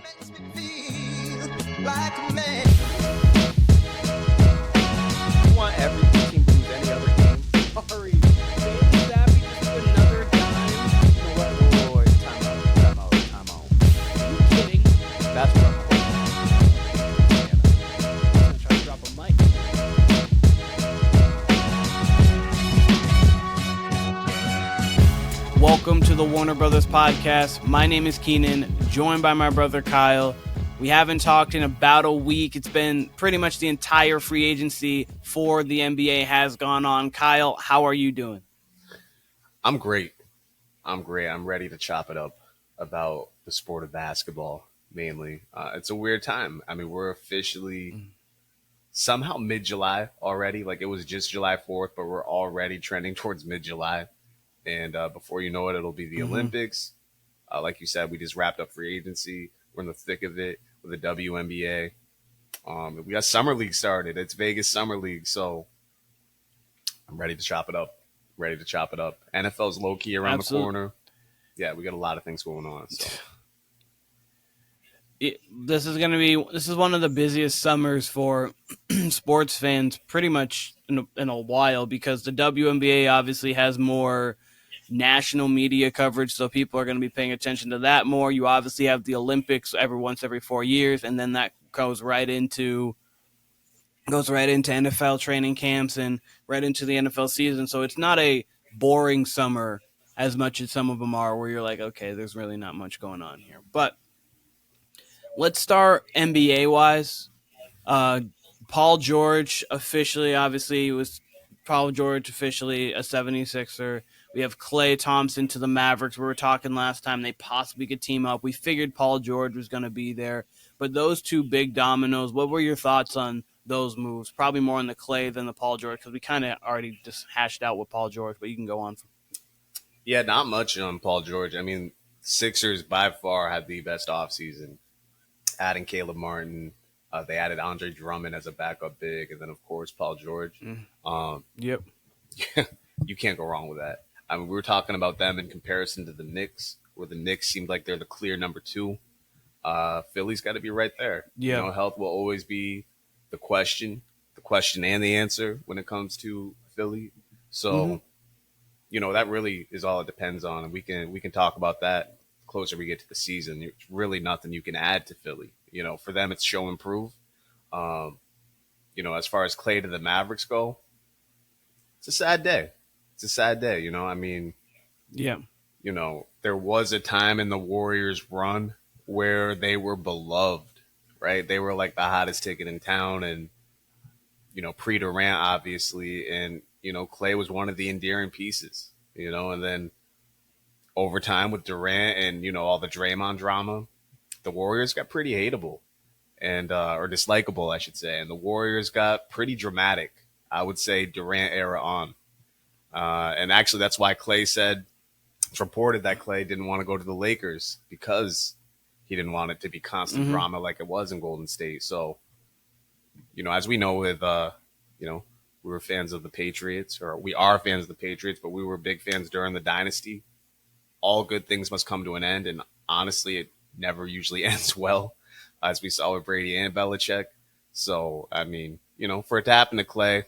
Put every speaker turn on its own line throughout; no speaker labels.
makes me feel like a man.
You want every team to lose any other game? Sorry. Bailey Zappi just put another dime. You know what? Whoa, time out. Are you kidding? That's what I'm gonna try to drop a mic. Welcome to the Warner Brothas Podcast. My name is Keenan, joined by my brother Kyle. We haven't talked in about a week. It's been pretty much the entire free agency for the NBA has gone on. Kyle, how are you doing?
I'm great. I'm ready to chop it up about the sport of basketball, mainly. It's a weird time. I mean, we're officially somehow mid-July already. Like, it was just July 4th, but we're already trending towards mid-July. And before you know it, it'll be the Olympics. Like you said, we just wrapped up free agency. We're in the thick of it with the WNBA. We got Summer League started. It's Vegas Summer League, so I'm ready to chop it up. NFL's low-key around the corner. Yeah, we got a lot of things going on. So.
This is one of the busiest summers for sports fans pretty much in a while, because the WNBA obviously has more national media coverage, so people are going to be paying attention to that more. You obviously have the Olympics every 4 years, and then that goes right into NFL training camps and right into the NFL season. So it's not a boring summer as much as some of them are, where you're like, okay, there's really not much going on here. But let's start NBA-wise. Paul George officially a 76er. We have Klay Thompson to the Mavericks. We were talking last time they possibly could team up. We figured Paul George was going to be there. But those two big dominoes, what were your thoughts on those moves? Probably more on the Klay than the Paul George, because we kind of already just hashed out with Paul George, but you can go on.
Yeah, not much on Paul George. I mean, Sixers by far had the best offseason. Adding Caleb Martin. They added Andre Drummond as a backup big, and then, of course, Paul George.
Yep.
You can't go wrong with that. I mean, we were talking about them in comparison to the Knicks, where the Knicks seemed like they're the clear number two. Philly's got to be right there.
Yeah.
You know, health will always be the question and the answer when it comes to Philly. So, you know, that really is all it depends on. And we can talk about that closer we get to the season. There's really nothing you can add to Philly. You know, for them, it's show and prove. You know, as far as Klay to the Mavericks go, it's a sad day. You know, I mean,
yeah.
You know, there was a time in the Warriors' run where they were beloved, right? They were like the hottest ticket in town, and, you know, pre-Durant, obviously, and, you know, Klay was one of the endearing pieces, you know, and then over time with Durant and, you know, all the Draymond drama, the Warriors got pretty hateable and, or dislikable, I should say. And the Warriors got pretty dramatic, I would say, Durant era on. And actually, that's why Klay said, it's reported that Klay didn't want to go to the Lakers because he didn't want it to be constant drama like it was in Golden State. So, you know, as we know with, you know, we were fans of the Patriots, or we are fans of the Patriots, but we were big fans during the dynasty. All good things must come to an end. And honestly, it never usually ends well, as we saw with Brady and Belichick. So, I mean, you know, for it to happen to Klay,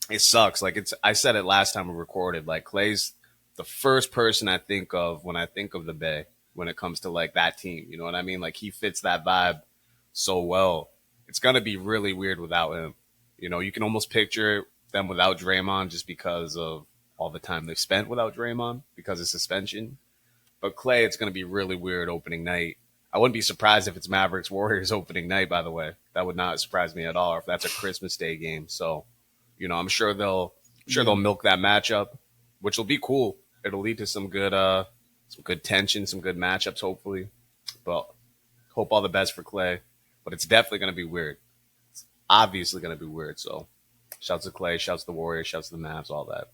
it sucks. Like, I said it last time we recorded, like, Klay's the first person I think of when I think of the Bay when it comes to, like, that team. You know what I mean? Like, he fits that vibe so well. It's going to be really weird without him. You know, you can almost picture them without Draymond just because of all the time they've spent without Draymond because of suspension. But Klay, it's going to be really weird opening night. I wouldn't be surprised if it's Mavericks Warriors opening night, by the way. That would not surprise me at all if that's a Christmas Day game. So, you know, I'm sure they'll milk that matchup, which will be cool. It'll lead to some good tension, some good matchups, hopefully. But hope all the best for Klay. But it's definitely going to be weird. It's obviously going to be weird. So, shouts to Klay, shouts to the Warriors, shouts to the Mavs, all that.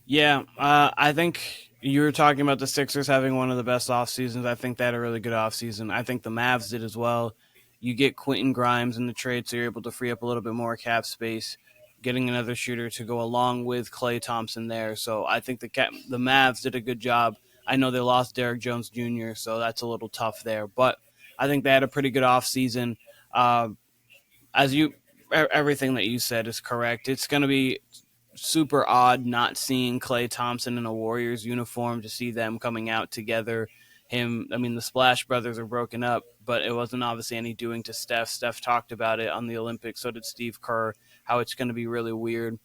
Yeah, I think you were talking about the Sixers having one of the best off seasons. I think they had a really good off season. I think the Mavs did as well. You get Quentin Grimes in the trade, so you're able to free up a little bit more cap space, getting another shooter to go along with Klay Thompson there. So I think the Mavs did a good job I know they lost Derrick Jones Jr., so that's a little tough there. But I think they had a pretty good offseason. Everything that you said is correct. It's going to be super odd not seeing Klay Thompson in a Warriors uniform, to see them coming out together. The Splash Brothers are broken up, but it wasn't obviously any doing to Steph. Steph talked about it on the Olympics. So did Steve Kerr, how it's going to be really weird.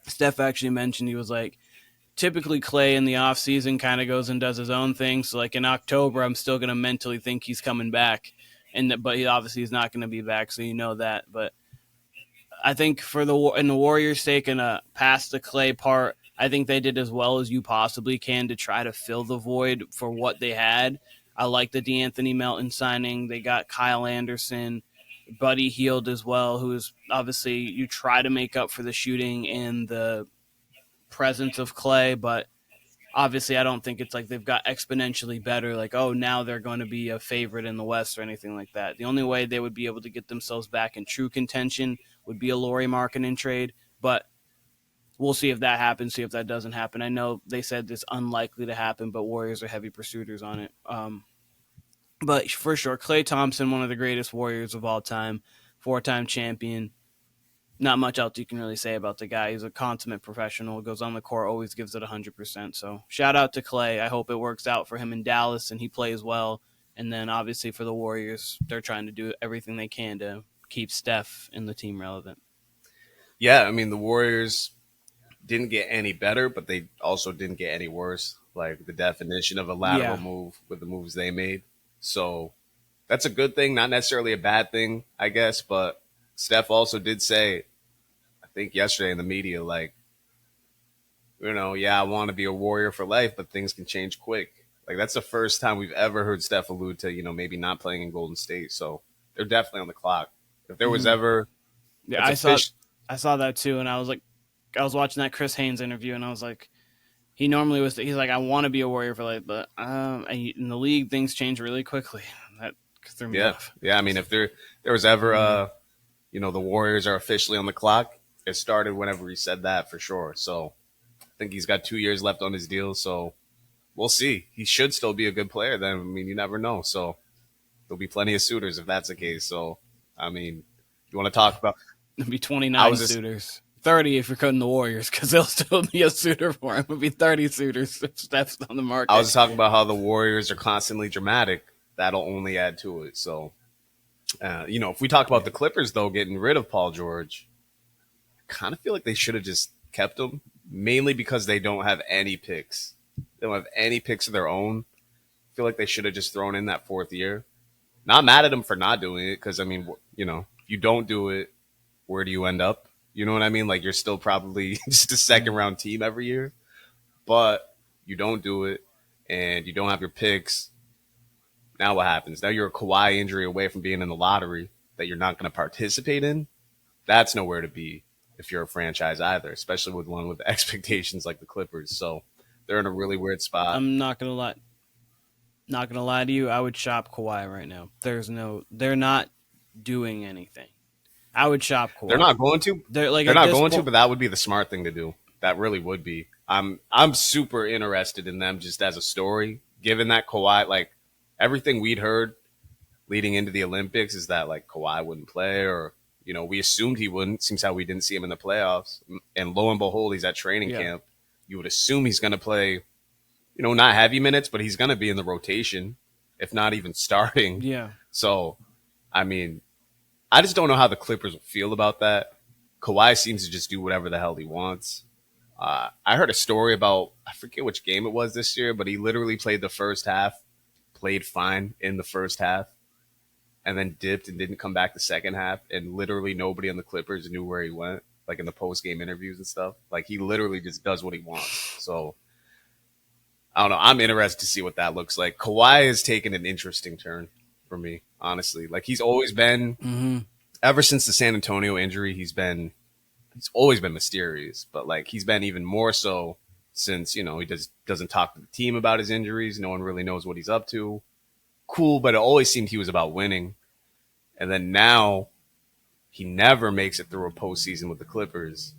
Steph actually mentioned, he was like, typically Klay in the offseason kind of goes and does his own thing. So like in October, I'm still going to mentally think he's coming back. But he obviously is not going to be back. So you know that. But I think for the Warriors' sake, and past the Klay part, I think they did as well as you possibly can to try to fill the void for what they had. I like the DeAnthony Melton signing. They got Kyle Anderson, Buddy Hield as well, who is obviously, you try to make up for the shooting and the presence of Klay, but obviously I don't think it's like they've got exponentially better, like, oh, now they're going to be a favorite in the West or anything like that. The only way they would be able to get themselves back in true contention would be a Lauri Markkanen trade, but we'll see if that happens, see if that doesn't happen. I know they said it's unlikely to happen, but Warriors are heavy pursuers on it. But for sure, Klay Thompson, one of the greatest Warriors of all time, 4-time champion. Not much else you can really say about the guy. He's a consummate professional, goes on the court, always gives it 100%. So shout out to Klay. I hope it works out for him in Dallas and he plays well. And then obviously for the Warriors, they're trying to do everything they can to keep Steph and the team relevant.
Yeah, I mean, the Warriors didn't get any better, but they also didn't get any worse. Like the definition of a lateral move with the moves they made. So that's a good thing, not necessarily a bad thing, I guess. But Steph also did say, I think yesterday in the media, like, I want to be a Warrior for life, but things can change quick. Like, that's the first time we've ever heard Steph allude to, maybe not playing in Golden State. So they're definitely on the clock. If there was ever,
I saw that too, and I was watching that Chris Haynes interview, and I was like, he's like, I want to be a Warrior for life, but in the league things change really quickly. That threw me off.
Yeah. I mean, if there was ever the Warriors are officially on the clock, it started whenever he said that, for sure. So I think he's got 2 years left on his deal. So we'll see. He should still be a good player then. I mean, you never know. So there'll be plenty of suitors if that's the case. So, I mean, you want to talk about?
It'll be 29 suitors. 30 if you're cutting the Warriors, because they'll still be a suitor for him. It'll be 30 suitors if Steph's on the market.
I was talking about how the Warriors are constantly dramatic. That'll only add to it. So, if we talk about the Clippers, though, getting rid of Paul George, I kind of feel like they should have just kept him, mainly because they don't have any picks. They don't have any picks of their own. I feel like they should have just thrown in that fourth year. Not mad at him for not doing it, because, I mean, if you don't do it, where do you end up? You know what I mean? Like, you're still probably just a second-round team every year. But you don't do it, and you don't have your picks. Now what happens? Now you're a Kawhi injury away from being in the lottery that you're not going to participate in. That's nowhere to be if you're a franchise either, especially with one with expectations like the Clippers. So they're in a really weird spot.
I'm not going to lie. Not going to lie to you. I would shop Kawhi right now. They're not doing anything. I would shop Kawhi.
They're not going to. They're not going to, but that would be the smart thing to do. That really would be. I'm super interested in them just as a story, given that Kawhi, like, everything we'd heard leading into the Olympics is that, like, Kawhi wouldn't play, or, we assumed he wouldn't. Seems how we didn't see him in the playoffs. And lo and behold, he's at training camp. You would assume he's going to play, not heavy minutes, but he's going to be in the rotation, if not even starting.
Yeah.
So, I mean, I just don't know how the Clippers will feel about that. Kawhi seems to just do whatever the hell he wants. I heard a story about, I forget which game it was this year, but he literally played the first half, played fine in the first half, and then dipped and didn't come back the second half, and literally nobody on the Clippers knew where he went, like in the post-game interviews and stuff. Like, he literally just does what he wants. So, I don't know. I'm interested to see what that looks like. Kawhi has taken an interesting turn for me, honestly. Like, he's always been, ever since the San Antonio injury, he's always been mysterious, but, like, he's been even more so since, he doesn't talk to the team about his injuries. No one really knows what he's up to. Cool, but it always seemed he was about winning. And then now he never makes it through a postseason with the Clippers.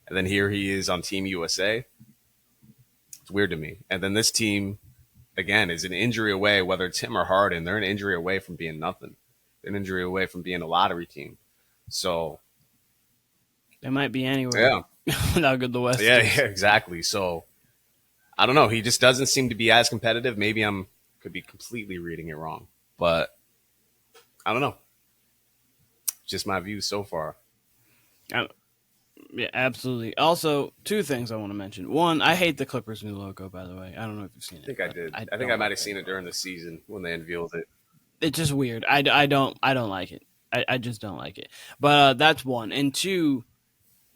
And then here he is on Team USA. It's weird to me. And then this team again, is an injury away, whether it's him or Harden. They're an injury away from being nothing. They're an injury away from being a lottery team. So
they might be anywhere. Yeah. How good the West is.
Yeah, exactly. So I don't know. He just doesn't seem to be as competitive. Maybe could be completely reading it wrong, but I don't know. Just my view so far.
Yeah, absolutely. Also, two things I want to mention. One, I hate the Clippers' new logo, by the way. I don't know if you've seen it.
I think I did. I think I might have seen it during the season when they unveiled it.
It's just weird. I don't like it. I just don't like it. But that's one. And two,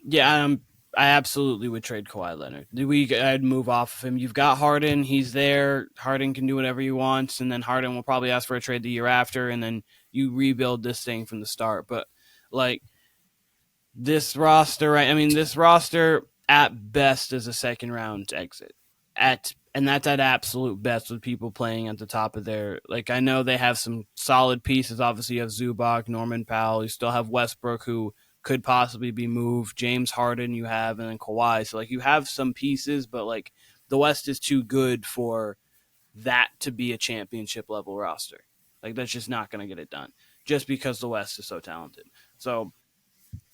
yeah, I absolutely would trade Kawhi Leonard. I'd move off of him. You've got Harden. He's there. Harden can do whatever he wants, and then Harden will probably ask for a trade the year after, and then you rebuild this thing from the start. But, like, this roster, right? I mean, this roster at best is a second-round exit. And that's at absolute best with people playing at the top of their – like, I know they have some solid pieces. Obviously, you have Zubac, Norman Powell. You still have Westbrook, who – could possibly be moved. James Harden you have, and then Kawhi. So, like, you have some pieces, but, like, the West is too good for that to be a championship-level roster. Like, that's just not going to get it done just because the West is so talented. So,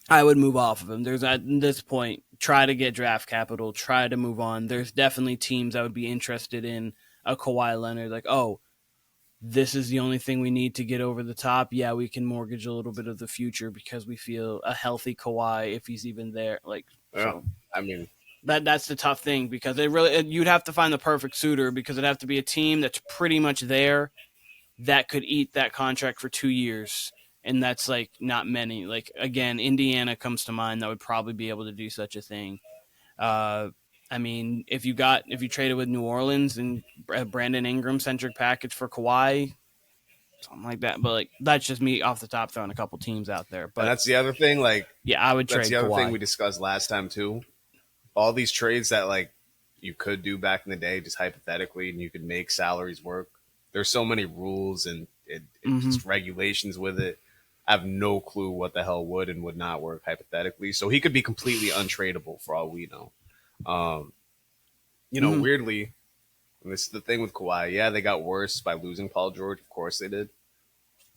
I would move off of him. There's, at this point, try to get draft capital, try to move on. There's definitely teams I would be interested in a Kawhi Leonard. Like, oh, this is the only thing we need to get over the top. Yeah, we can mortgage a little bit of the future because we feel a healthy Kawhi, if he's even there. Like,
yeah,
so
I mean,
that's the tough thing because you'd have to find the perfect suitor because it'd have to be a team that's pretty much there that could eat that contract for 2 years. And that's like not many. Like, again, Indiana comes to mind that would probably be able to do such a thing. I mean, if you traded with New Orleans and Brandon Ingram centric package for Kawhi, something like that. But, like, that's just me off the top throwing a couple teams out there. But
and that's the other thing. Like,
yeah, I would trade Kawhi.
That's the other thing we discussed last time too. All these trades that, like, you could do back in the day, just hypothetically, and you could make salaries work. There's so many rules and just regulations with it. I have no clue what the hell would and would not work hypothetically. So he could be completely untradeable for all we know. Weirdly, and this is the thing with Kawhi. Yeah, they got worse by losing Paul George. Of course they did.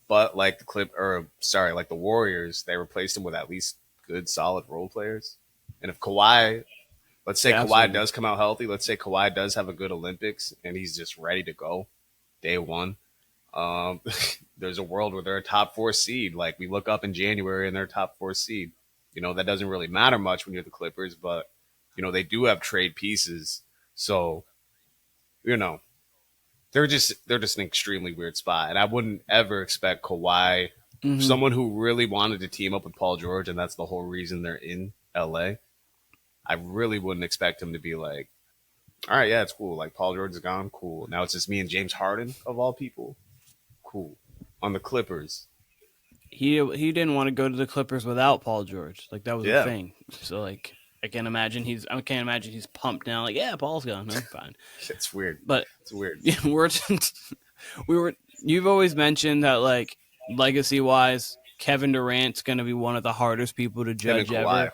But like the Warriors, they replaced him with at least good, solid role players. And if Kawhi, let's say Kawhi does come out healthy, let's say Kawhi does have a good Olympics and he's just ready to go day one. There's a world where they're a top 4 seed. Like, we look up in January and they're a top 4 seed. You know, that doesn't really matter much when you're the Clippers, but, you know, they do have trade pieces. So, you know, they're just an extremely weird spot. And I wouldn't ever expect Kawhi, someone who really wanted to team up with Paul George, and that's the whole reason they're in LA. I really wouldn't expect him to be like, all right, yeah, it's cool. Like, Paul George is gone. Cool. Now it's just me and James Harden, of all people. Cool. On the Clippers.
He didn't want to go to the Clippers without Paul George. Like, that was the thing. So, like, I can't imagine he's pumped now. Like, yeah, Paul's gone. I'm fine.
It's weird.
But
it's weird.
Yeah, you've always mentioned that, like, legacy wise, Kevin Durant's going to be one of the hardest people to judge ever.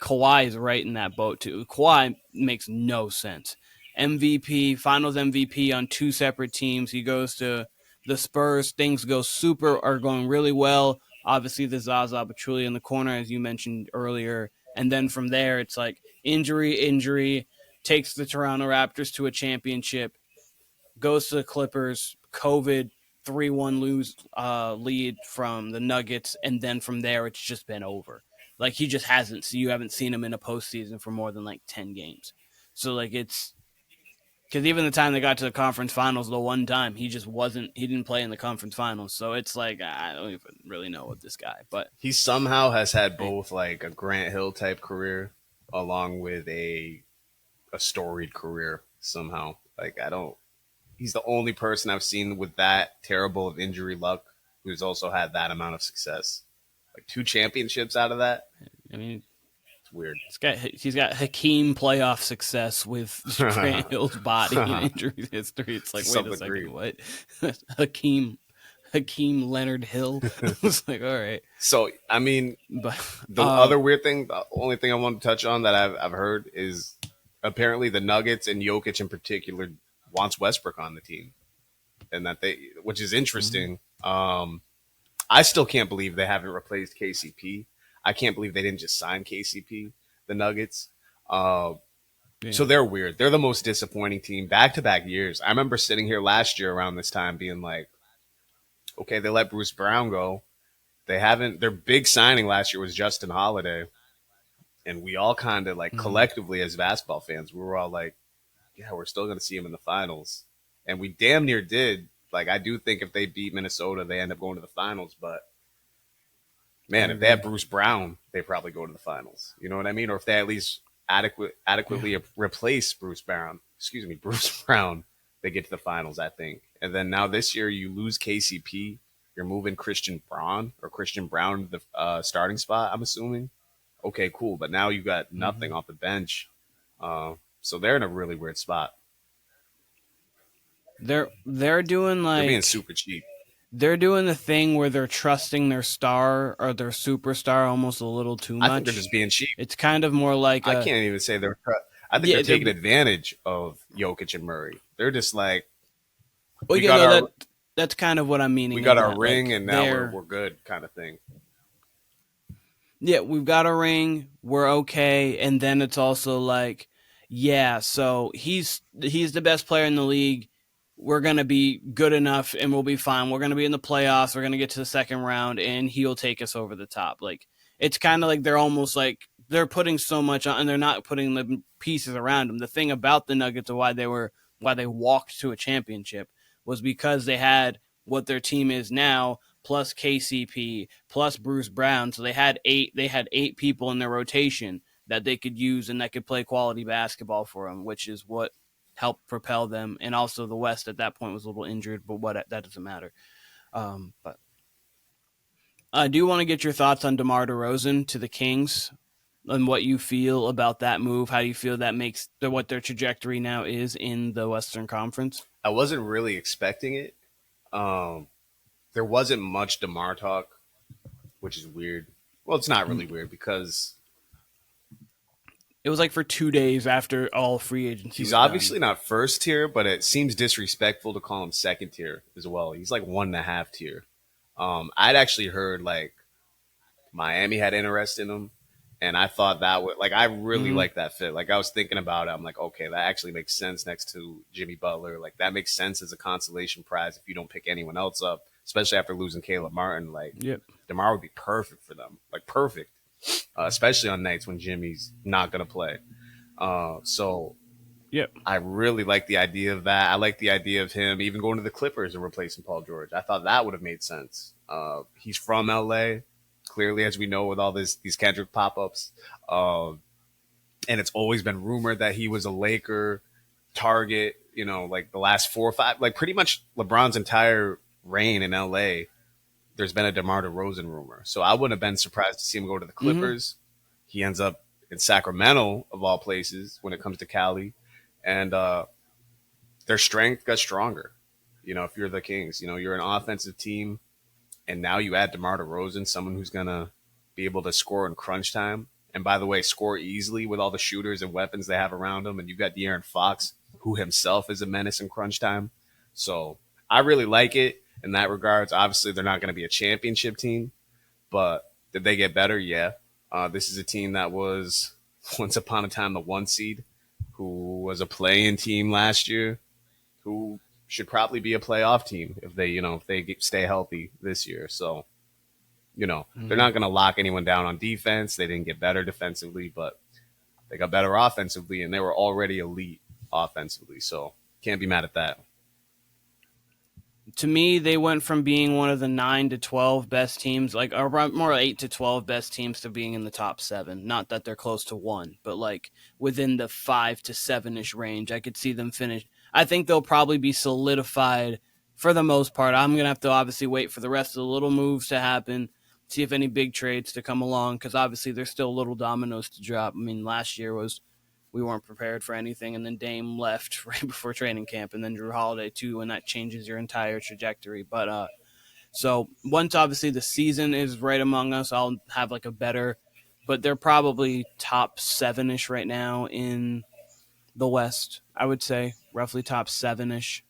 Kawhi is right in that boat too. Kawhi makes no sense. Finals MVP on 2 separate teams. He goes to the Spurs. Things are going really well. Obviously, the Zaza Pachulia in the corner, as you mentioned earlier. And then from there, it's like injury, takes the Toronto Raptors to a championship, goes to the Clippers, COVID, 3-1 lead from the Nuggets, and then from there, it's just been over. Like, he just hasn't. So you haven't seen him in a postseason for more than, like, 10 games. So, like, it's because even the time they got to the conference finals, the one time, he didn't play in the conference finals. So it's like, I don't even really know what this guy, but
he somehow has had both, like, a Grant Hill type career along with a storied career somehow. Like, he's the only person I've seen with that terrible of injury luck who's also had that amount of success. Like, 2 championships out of that.
I mean,
it's weird.
He's got Hakeem playoff success with Grant Hill's body and injury history. It's like, wait a second, what? Hakeem Leonard Hill. It's like, all right.
So, I mean, the other weird thing, the only thing I want to touch on that I've heard is apparently the Nuggets and Jokic in particular wants Westbrook on the team, and which is interesting. I still can't believe they haven't replaced KCP. I can't believe they didn't just sign KCP, the Nuggets. So they're weird. They're the most disappointing team back-to-back years. I remember sitting here last year around this time being like, okay, they let Bruce Brown go. Their big signing last year was Justin Holiday. And we all kind of like collectively as basketball fans, we were all like, yeah, we're still going to see him in the finals. And we damn near did. Like, I do think if they beat Minnesota, they end up going to the finals. But, man, if they have Bruce Brown, they probably go to the finals. You know what I mean? Or if they at least adequately replace Bruce Brown, they get to the finals, I think. And then now this year, you lose KCP. You're moving Christian Braun to the starting spot, I'm assuming. Okay, cool. But now you got nothing off the bench. So they're in a really weird spot.
They're doing like
they're being super cheap.
They're doing the thing where they're trusting their star or their superstar almost a little too much.
I think they're just being cheap.
It's kind of more like
I can't even say they're. I think they're taking advantage of Jokic and Murray. They're just like,
that's kind of what I'm meaning.
We got our ring, and now we're good, kind of thing.
Yeah, we've got a ring. We're okay, and then it's also like, yeah, so he's the best player in the league. We're going to be good enough and we'll be fine. We're going to be in the playoffs. We're going to get to the second round and he'll take us over the top. Like, it's kind of like they're almost like they're putting so much on and they're not putting the pieces around them. The thing about the Nuggets and why they walked to a championship was because they had what their team is now plus KCP plus Bruce Brown. So they had eight people in their rotation that they could use and that could play quality basketball for them, which is what helped propel them. And also the West at that point was a little injured, but that doesn't matter. But I do want to get your thoughts on DeMar DeRozan to the Kings and what you feel about that move. How do you feel that makes what their trajectory now is in the Western Conference?
I wasn't really expecting it. There wasn't much DeMar talk, which is weird. Well, it's not really weird because
it was like for 2 days after all free agency.
He's obviously not first tier, but it seems disrespectful to call him second tier as well. He's like 1.5 tier. I'd actually heard like Miami had interest in him, and I thought that would I really like that fit. Like, I was thinking about it. I'm like, okay, that actually makes sense next to Jimmy Butler. Like, that makes sense as a consolation prize if you don't pick anyone else up, especially after losing Caleb Martin. Like, DeMar would be perfect for them. Like, perfect. Especially on nights when Jimmy's not going to play. I really like the idea of that. I like the idea of him even going to the Clippers and replacing Paul George. I thought that would have made sense. He's from LA, clearly, as we know, with all these Kendrick pop-ups. And it's always been rumored that he was a Laker target, like the last 4 or 5, like pretty much LeBron's entire reign in LA. There's been a DeMar DeRozan rumor. So I wouldn't have been surprised to see him go to the Clippers. He ends up in Sacramento, of all places, when it comes to Cali. And their strength got stronger. If you're the Kings, you're an offensive team. And now you add DeMar DeRozan, someone who's going to be able to score in crunch time. And by the way, score easily with all the shooters and weapons they have around him. And you've got De'Aaron Fox, who himself is a menace in crunch time. So I really like it. In that regards, obviously they're not going to be a championship team, but did they get better? Yeah. This is a team that was once upon a time the 1 seed, who was a play-in team last year, who should probably be a playoff team if they stay healthy this year. So, they're not going to lock anyone down on defense. They didn't get better defensively, but they got better offensively, and they were already elite offensively. So can't be mad at that.
To me, they went from being one of the 9 to 12 best teams, like or more 8 to 12 best teams, to being in the top 7. Not that they're close to 1, but like within the 5 to 7-ish range. I could see them finish. I think they'll probably be solidified for the most part. I'm going to have to obviously wait for the rest of the little moves to happen, see if any big trades to come along, because obviously there's still little dominoes to drop. I mean, last year we weren't prepared for anything, and then Dame left right before training camp, and then Drew Holiday too, and that changes your entire trajectory. But so once obviously the season is right among us, I'll have like a better, but they're probably top 7-ish right now in the West, I would say, roughly top 7-ish.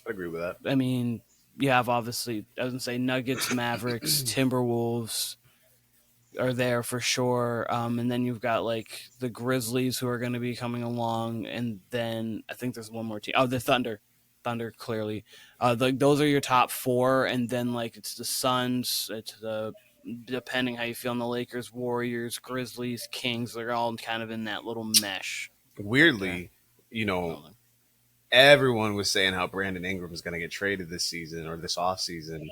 I agree with that.
I mean, you have obviously, I was going to say Nuggets, Mavericks, Timberwolves are there for sure. And then you've got like the Grizzlies who are going to be coming along. And then I think there's one more team. Oh, the Thunder. Thunder, clearly. Those are your top 4. And then like it's the Suns. It's the, depending how you feel on the Lakers, Warriors, Grizzlies, Kings. They're all kind of in that little mesh.
Weirdly, everyone was saying how Brandon Ingram is going to get traded this season or this offseason.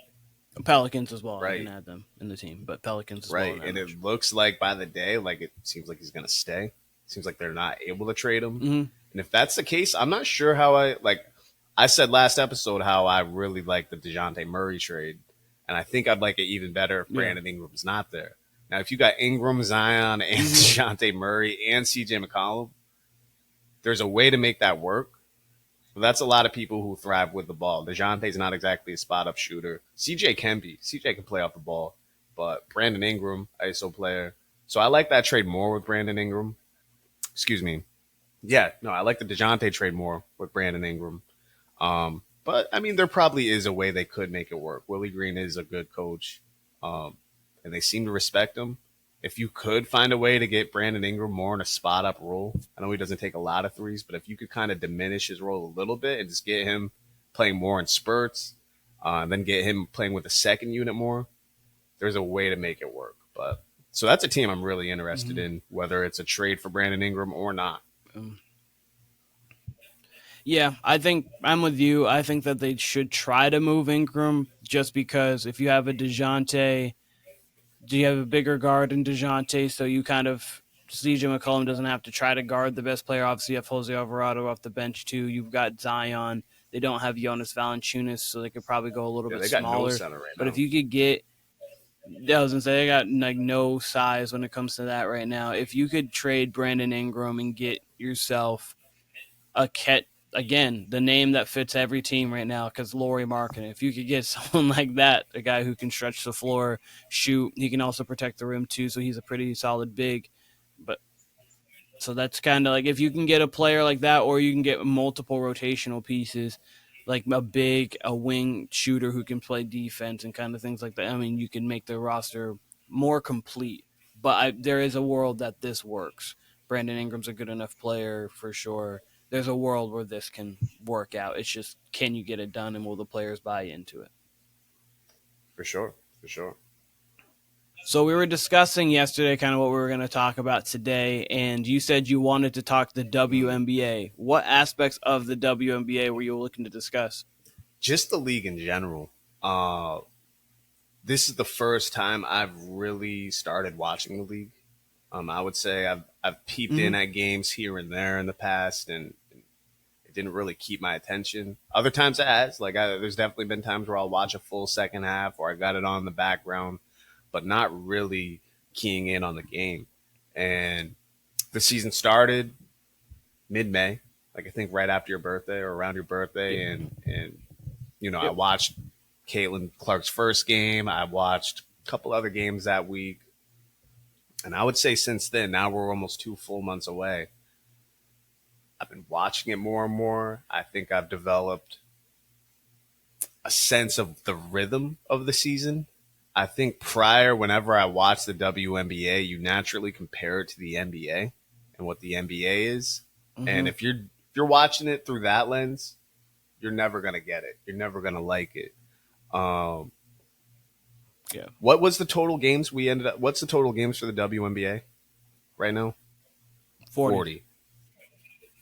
Pelicans as well.
Right.
I didn't add them in the team, but Pelicans as
right.
well.
And it looks like by the day, like it seems like he's going to stay. It seems like they're not able to trade him.
Mm-hmm.
And if that's the case, I'm not sure how I said last episode how I really like the DeJounte Murray trade. And I think I'd like it even better if Brandon Ingram's not there. Now, if you got Ingram, Zion, and DeJounte Murray and CJ McCollum, there's a way to make that work. But that's a lot of people who thrive with the ball. DeJounte's not exactly a spot-up shooter. CJ can be. CJ can play off the ball. But Brandon Ingram, ISO player. So I like that trade more with Brandon Ingram. Excuse me. Yeah, no, I like the DeJounte trade more with Brandon Ingram. But, I mean, there probably is a way they could make it work. Willie Green is a good coach, and they seem to respect him. If you could find a way to get Brandon Ingram more in a spot-up role, I know he doesn't take a lot of threes, but if you could kind of diminish his role a little bit and just get him playing more in spurts, and then get him playing with the second unit more, there's a way to make it work. But so that's a team I'm really interested in, whether it's a trade for Brandon Ingram or not.
Yeah, I think I'm with you. I think that they should try to move Ingram just because if you have a DeJounte, do you have a bigger guard in DeJounte? So you kind of, CJ McCollum doesn't have to try to guard the best player. Obviously, you have Jose Alvarado off the bench too. You've got Zion. They don't have Jonas Valanciunas, so they could probably go a little bit smaller.
No center right
but
now.
If you could get, I was going to say, they got like no size when it comes to that right now. If you could trade Brandon Ingram and get yourself a again, the name that fits every team right now, because Lauri Markkanen. If you could get someone like that, a guy who can stretch the floor, shoot, he can also protect the rim too, so he's a pretty solid big. But so that's kind of like if you can get a player like that, or you can get multiple rotational pieces, like a wing shooter who can play defense and kind of things like that. I mean, you can make the roster more complete. But there is a world that this works. Brandon Ingram's a good enough player for sure. There's a world where this can work out. It's just, can you get it done, and will the players buy into it?
For sure.
So we were discussing yesterday kind of what we were going to talk about today, and you said you wanted to talk the WNBA. What aspects of the WNBA were you looking to discuss?
Just the league in general. This is the first time I've really started watching the league. I would say I've peeped in at games here and there in the past, and it didn't really keep my attention. Other times it has. There's definitely been times where I'll watch a full second half, or I got it on in the background, but not really keying in on the game. And the season started mid-May, I think right after your birthday or around your birthday, and I watched Caitlin Clark's first game. I watched a couple other games that week. And I would say since then, now we're almost 2 full months away, I've been watching it more and more. I think I've developed a sense of the rhythm of the season. I think prior, whenever I watched the WNBA, you naturally compare it to the NBA and what the NBA is. Mm-hmm. And if you're watching it through that lens, you're never going to get it. You're never going to like it.
Yeah.
What was the total games what's the total games for the WNBA right now? 40.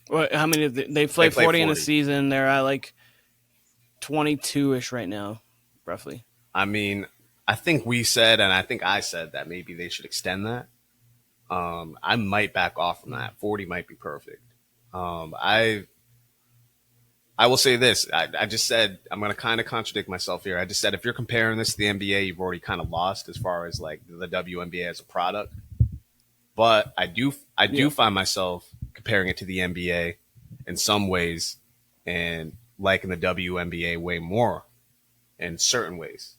Well, how many? They play 40 in a season. They're at 22-ish right now, roughly.
I mean, I think we said, and I think I said that maybe they should extend that. I might back off from that. 40 might be perfect. I will say this. I just said, I'm going to kind of contradict myself here. I just said, if you're comparing this to the NBA, you've already kind of lost as far as the WNBA as a product. But I do find myself comparing it to the NBA in some ways and liking the WNBA way more in certain ways.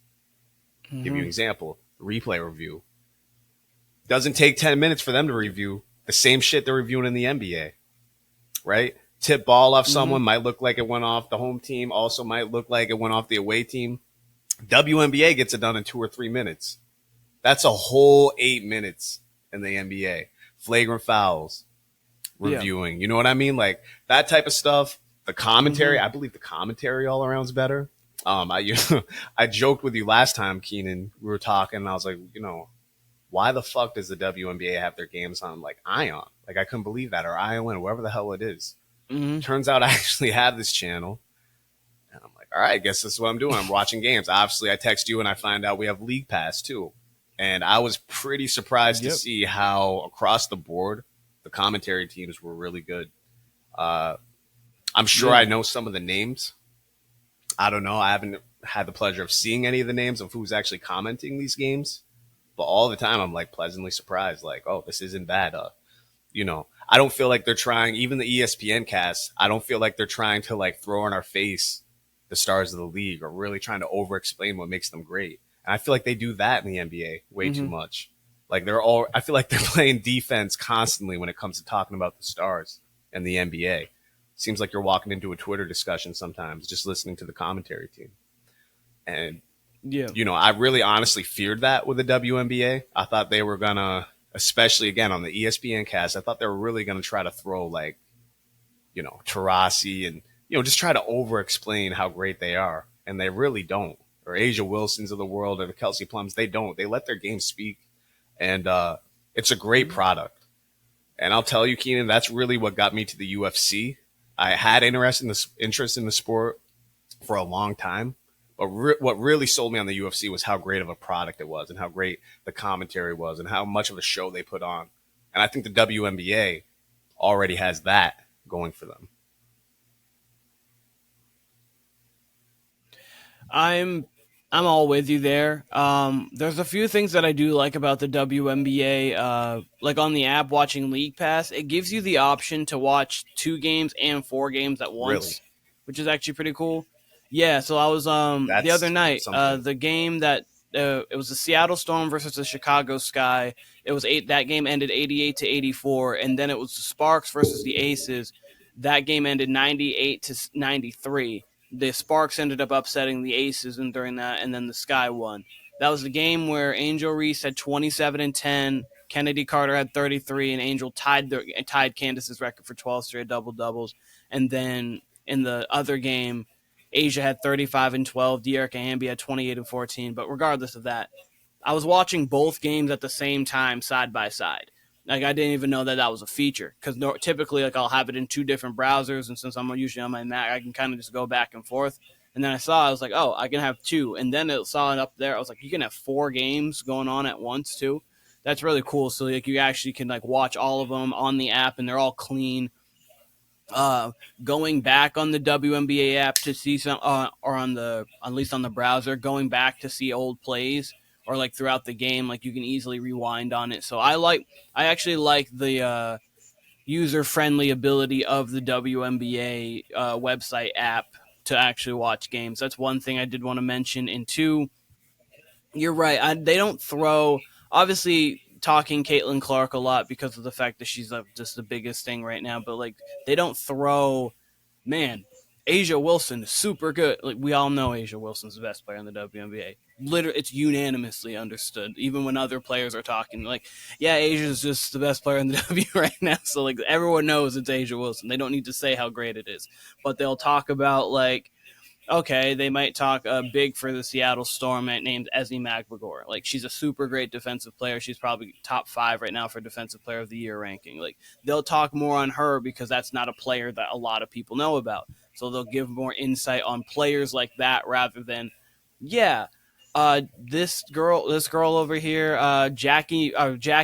Mm-hmm.
Give you an example. Replay review. Doesn't take 10 minutes for them to review the same shit they're reviewing in the NBA. right? Tip ball off
Mm-hmm.
someone might look like it went off the home team, also might look like it went off the away team. WNBA gets it done in 2 or 3 minutes. That's a whole 8 minutes in the NBA. Flagrant fouls,
Yeah.
reviewing. You know what I mean? Like that type of stuff. The commentary,
Mm-hmm.
I believe the commentary all around is better. I I joked with you last time, Keenan. We were talking, and I was like, why the fuck does the WNBA have their games on like Ion? Like I couldn't believe that, or ION, whoever the hell it is.
Mm-hmm.
Turns out I actually have this channel. And I'm like, all right, I guess this is what I'm doing. I'm watching games. Obviously, I text you and I find out we have League Pass too. And I was pretty surprised to see how across the board the commentary teams were really good. I'm sure I know some of the names. I don't know. I haven't had the pleasure of seeing any of the names of who's actually commenting these games. But all the time, I'm like pleasantly surprised. Like, oh, this isn't bad. I don't feel like they're trying, even the ESPN cast, I don't feel like they're trying to like throw in our face the stars of the league or really trying to over explain what makes them great. And I feel like they do that in the NBA way too much. Like I feel like they're playing defense constantly when it comes to talking about the stars and the NBA. Seems like you're walking into a Twitter discussion sometimes just listening to the commentary team. And, I really honestly feared that with the WNBA. I thought they were going to, especially again on the ESPN cast, I thought they were really going to try to throw like, Taurasi and, just try to over explain how great they are. And they really don't. Or Asia Wilsons of the world or the Kelsey Plums, they don't. They let their game speak. And it's a great product. And I'll tell you, Keenan, that's really what got me to the UFC. I had interest in the sport for a long time. But what really sold me on the UFC was how great of a product it was and how great the commentary was and how much of a show they put on. And I think the WNBA already has that going for them.
I'm all with you there. There's a few things that I do like about the WNBA. Like on the app, watching League Pass, it gives you the option to watch 2 games and 4 games at once, which is actually pretty cool. Yeah, so I was the other night, the game that it was the Seattle Storm versus the Chicago Sky. It was that game ended 88-84, and then it was the Sparks versus the Aces. That game ended 98-93. The Sparks ended up upsetting the Aces and during that, and then the Sky won. That was the game where Angel Reese had 27 and 10, Kennedy Carter had 33, and Angel tied Candace's record for 12 straight double-doubles. And then in the other game, Asia had 35 and 12, De'Erica Hamby had 28 and 14. But regardless of that, I was watching both games at the same time, side by side. Like, I didn't even know that was a feature because typically, like, I'll have it in 2 different browsers, and since I'm usually on my Mac, I can kind of just go back and forth. And then I was like, oh, I can have 2. And then it saw it up there. I was like, you can have 4 games going on at once, too. That's really cool. So, like, you actually can, like, watch all of them on the app, and they're all clean. Going back on the WNBA app to see some, or at least on the browser, going back to see old plays or like throughout the game, like you can easily rewind on it. So I actually like the user-friendly ability of the WNBA website app to actually watch games. That's one thing I did want to mention. And 2, you're right. They don't throw, obviously, talking Caitlin Clark a lot because of the fact that she's just the biggest thing right now. But like, they don't throw, man, Asia Wilson is super good. Like, we all know Asia Wilson's the best player in the WNBA. Literally, it's unanimously understood, even when other players are talking. Like, yeah, Asia's just the best player in the W right now. So like, everyone knows it's Asia Wilson. They don't need to say how great it is, but they'll talk about like, okay, they might talk big for the Seattle Storm named Esme Magbagor. Like, she's a super great defensive player. She's probably top 5 right now for Defensive Player of the Year ranking. Like, they'll talk more on her because that's not a player that a lot of people know about. So they'll give more insight on players like that rather than, this girl over here, Jackie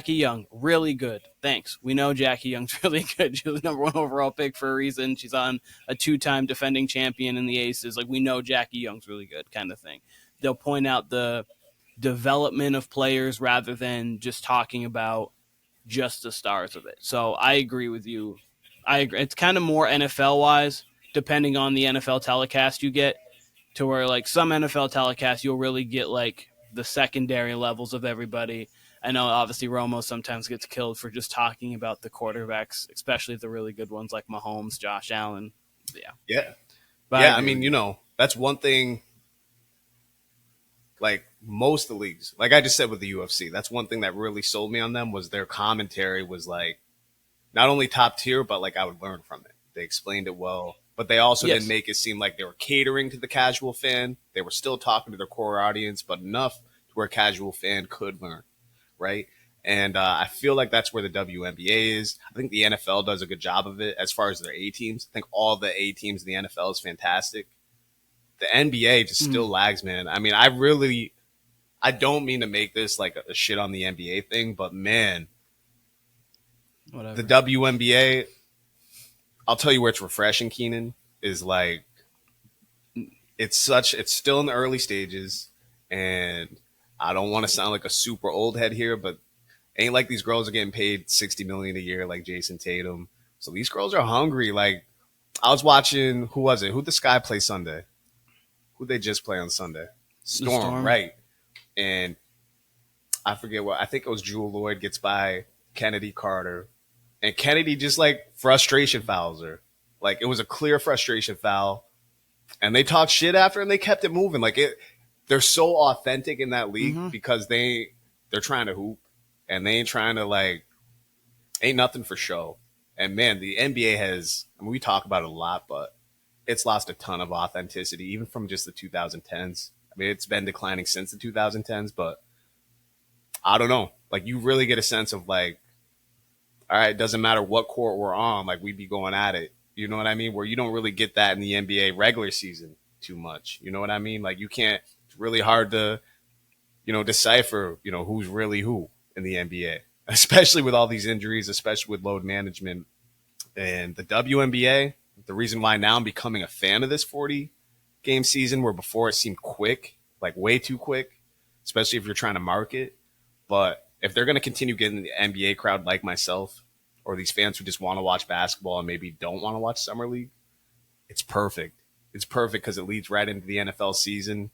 Young, really good. Thanks. We know Jackie Young's really good. She was the #1 overall pick for a reason. She's on a 2-time defending champion in the Aces. Like, we know Jackie Young's really good, kind of thing. They'll point out the development of players rather than just talking about just the stars of it. So I agree with you. I agree. It's kind of more NFL wise, depending on the NFL telecast you get, to where like some NFL telecasts you'll really get like the secondary levels of everybody. I know obviously Romo sometimes gets killed for just talking about the quarterbacks, especially the really good ones like Mahomes, Josh Allen.
Yeah.
But
Yeah, I mean, that's one thing, like most of the leagues, like I just said with the UFC, that's one thing that really sold me on them was their commentary was like not only top tier, but like I would learn from it. They explained it well, but they also didn't make it seem like they were catering to the casual fan. They were still talking to their core audience, but enough to where a casual fan could learn, right? And I feel like that's where the WNBA is. I think the NFL does a good job of it as far as their A teams. I think all the A teams in the NFL is fantastic. The NBA just still lags, man. I mean, I don't mean to make this like a shit on the NBA thing, but man,
whatever.
the WNBA, I'll tell you where it's refreshing, Keenan, is like it's still in the early stages, and I don't want to sound like a super old head here, but ain't like these girls are getting paid $60 million a year like Jason Tatum. So these girls are hungry. Like I was watching, who was it? Who'd the Sky play Sunday? Who'd they just play on Sunday? Storm, right? And I forget what, I think it was Jewel Lloyd gets by Kennedy Carter. And Kennedy just like frustration fouls her. Like it was a clear frustration foul. And they talked shit after and they kept it moving. Like they're so authentic in that league because they're trying to hoop and they ain't trying to like, ain't nothing for show. And man, the NBA has, I mean, we talk about it a lot, but it's lost a ton of authenticity, even from just the 2010s. I mean, it's been declining since the 2010s, but I don't know. Like, you really get a sense of, like, all right, it doesn't matter what court we're on. Like, we be going at it. You know what I mean? Where you don't really get that in the NBA regular season too much. You know what I mean? Like, you can't – it's really hard to, decipher, who's really who in the NBA, especially with all these injuries, especially with load management. And the WNBA, the reason why now I'm becoming a fan of this 40-game season, where before it seemed quick, like way too quick, especially if you're trying to market. But if they're going to continue getting the NBA crowd like myself, or these fans who just want to watch basketball and maybe don't want to watch Summer League, it's perfect. It's perfect because it leads right into the NFL season.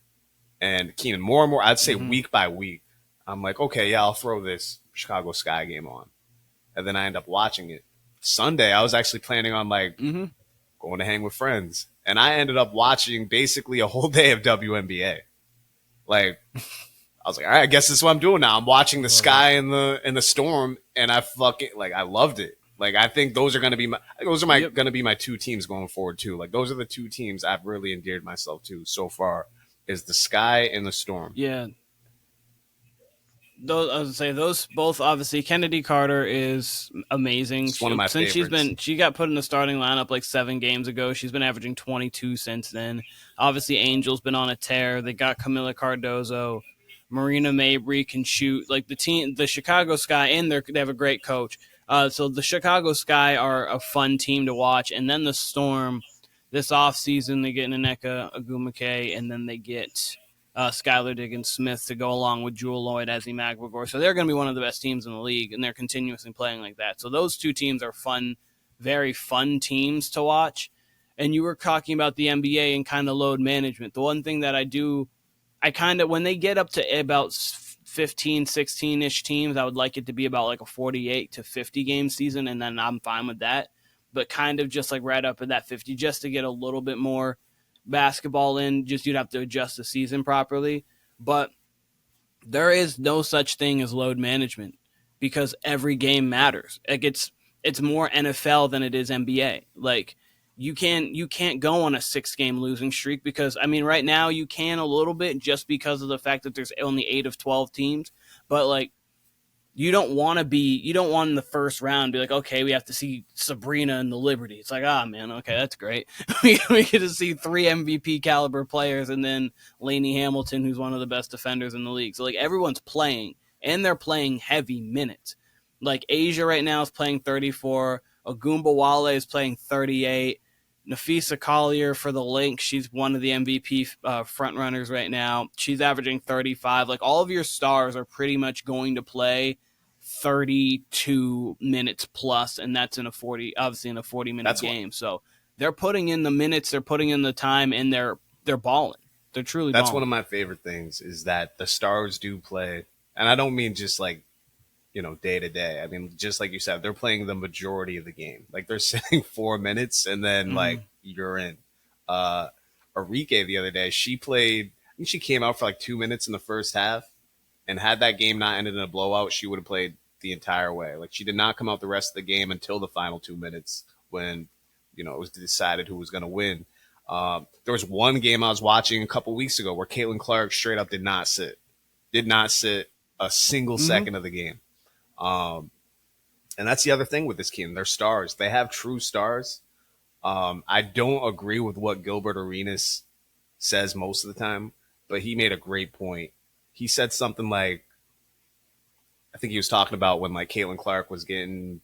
And Keenan, more and more, I'd say week by week, I'm like, okay, yeah, I'll throw this Chicago Sky game on. And then I end up watching it. Sunday, I was actually planning on going to hang with friends. And I ended up watching basically a whole day of WNBA. Like, I was like, all right, I guess this is what I'm doing now. I'm watching the Sky and the Storm, and I loved it. Like, I think those are going to be going to be my two teams going forward too. Like, those are the two teams I've really endeared myself to so far, is the Sky and the Storm.
Yeah. Those both, obviously Kennedy Carter is amazing.
It's one of my favorites.
She got put in the starting lineup like 7 games ago. She's been averaging 22 since then. Obviously Angel's been on a tear. They got Camila Cardozo, Marina Mabry can shoot. Like the Chicago Sky, and they have a great coach. So the Chicago Sky are a fun team to watch. And then the Storm, this offseason, they get Nneka Agumake, and then they get Skylar Diggins-Smith to go along with Jewel Lloyd, Ezzy McGregor. So they're going to be one of the best teams in the league, and they're continuously playing like that. So those two teams are fun, very fun teams to watch. And you were talking about the NBA and kind of load management. The one thing that when they get up to about 15, 16-ish teams, I would like it to be about like a 48 to 50 game season, and then I'm fine with that. But kind of just like right up at that 50, just to get a little bit more basketball in, just you'd have to adjust the season properly. But there is no such thing as load management because every game matters. Like it's more NFL than it is NBA. Like you can't go on a 6-game losing streak because right now you can a little bit just because of the fact that there's only 8 of 12 teams, but like you don't want in the first round be like, okay, we have to see Sabrina and the Liberty. It's like, man, okay, that's great. we get to see 3 MVP caliber players and then Lainey Hamilton, who's one of the best defenders in the league. So like everyone's playing, and they're playing heavy minutes. Like Asia right now is playing 34. Agumba Wale is playing 38. Nafisa Collier for the Lynx, she's one of the MVP front runners right now. She's averaging 35. Like all of your stars are pretty much going to play 32 minutes plus, and that's in a 40-minute game. So they're putting in the minutes, they're putting in the time, and they're balling. They're truly balling.
That's one of my favorite things is that the stars do play, and I don't mean just like day to day. I mean, just like you said, they're playing the majority of the game. Like they're sitting 4 minutes and then like you're in. Arike the other day, she played, I think she came out for like 2 minutes in the first half, and had that game not ended in a blowout, she would have played the entire way. Like she did not come out the rest of the game until the final 2 minutes when, it was decided who was going to win. There was one game I was watching a couple weeks ago where Caitlin Clark straight up did not sit a single second of the game. And that's the other thing with this team. They're stars. They have true stars. I don't agree with what Gilbert Arenas says most of the time, but he made a great point. He said something like, I think he was talking about when like Caitlin Clark was getting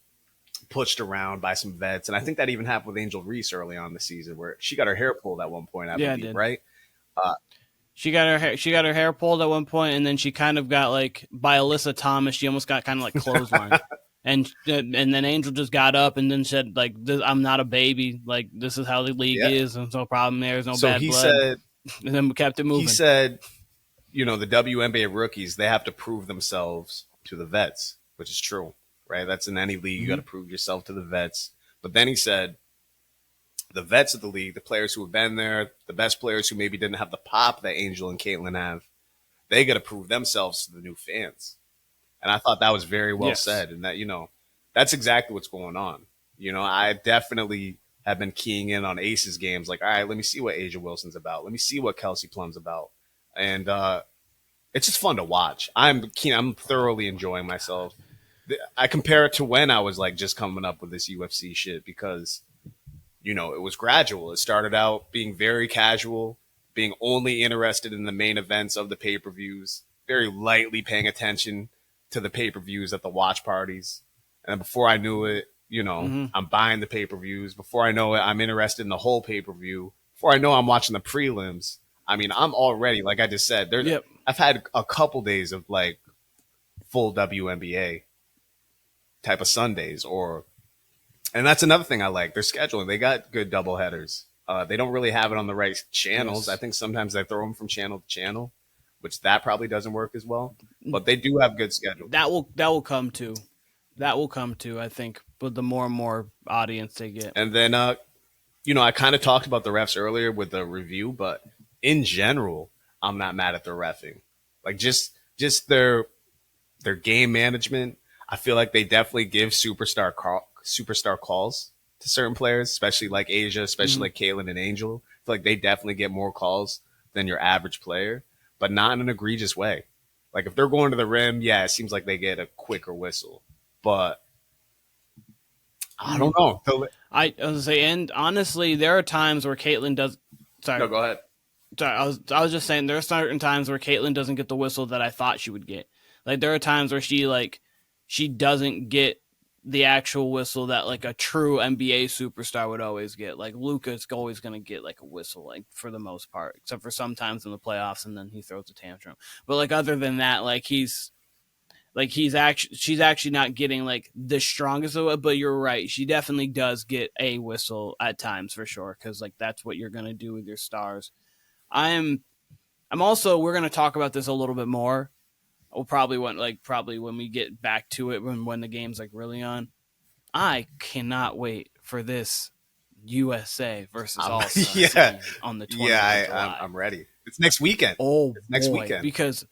pushed around by some vets. And I think that even happened with Angel Reese early on in the season where she got her hair pulled at one point, I believe, right?
She got her hair pulled at one point, and then she kind of got like by Alyssa Thomas. She almost got kind of like clotheslined, and then Angel just got up and then said like, "I'm not a baby. Like this is how the league is. There's no problem there. There's no bad blood."
Said,
and then we kept it moving.
He said, the WNBA rookies, they have to prove themselves to the vets, which is true, right? That's in any league. You got to prove yourself to the vets. But then he said, the vets of the league, the players who have been there, the best players who maybe didn't have the pop that Angel and Caitlin have, they got to prove themselves to the new fans. And I thought that was very well said. And that, that's exactly what's going on. I definitely have been keying in on Aces games. Like, all right, let me see what Asia Wilson's about. Let me see what Kelsey Plum's about. And it's just fun to watch. I'm thoroughly enjoying myself. I compare it to when I was like just coming up with this UFC shit because, it was gradual. It started out being very casual, being only interested in the main events of the pay-per-views, very lightly paying attention to the pay-per-views at the watch parties. And before I knew it, I'm buying the pay-per-views. Before I know it, I'm interested in the whole pay-per-view. Before I know I'm watching the prelims. I mean, I'm already, like I just said, I've had a couple days of like full WNBA type of Sundays and that's another thing I like. Their scheduling. They got good doubleheaders. They don't really have it on the right channels. Yes. I think sometimes they throw them from channel to channel, which that probably doesn't work as well. But they do have good schedules.
That will come to. I think, with the more and more audience they get.
And then, I kind of talked about the refs earlier with the review, but in general, I'm not mad at their reffing. Like just their game management. I feel like they definitely give superstar calls to certain players, especially like Asia, especially like Caitlin and Angel. I feel like they definitely get more calls than your average player, but not in an egregious way. Like if they're going to the rim, yeah, it seems like they get a quicker whistle, but I don't know.
I was gonna say, and honestly, there are times where Caitlin does. Sorry,
no, go ahead.
Sorry, I was just saying there are certain times where Caitlin doesn't get the whistle that I thought she would get. Like there are times where she doesn't get the actual whistle that like a true NBA superstar would always get. Like Luka's always going to get like a whistle, like for the most part, except for sometimes in the playoffs and then he throws a tantrum. But like other than that, like she's actually not getting like the strongest of it. But you're right, she definitely does get a whistle at times for sure, because like that's what you're going to do with your stars. I'm also, we're going to talk about this a little bit more. We'll probably when we get back to it, when the game's like really on. I cannot wait for this USA versus All-Star on the 20th of July.
I'm ready. It's next weekend.
It's
next weekend
because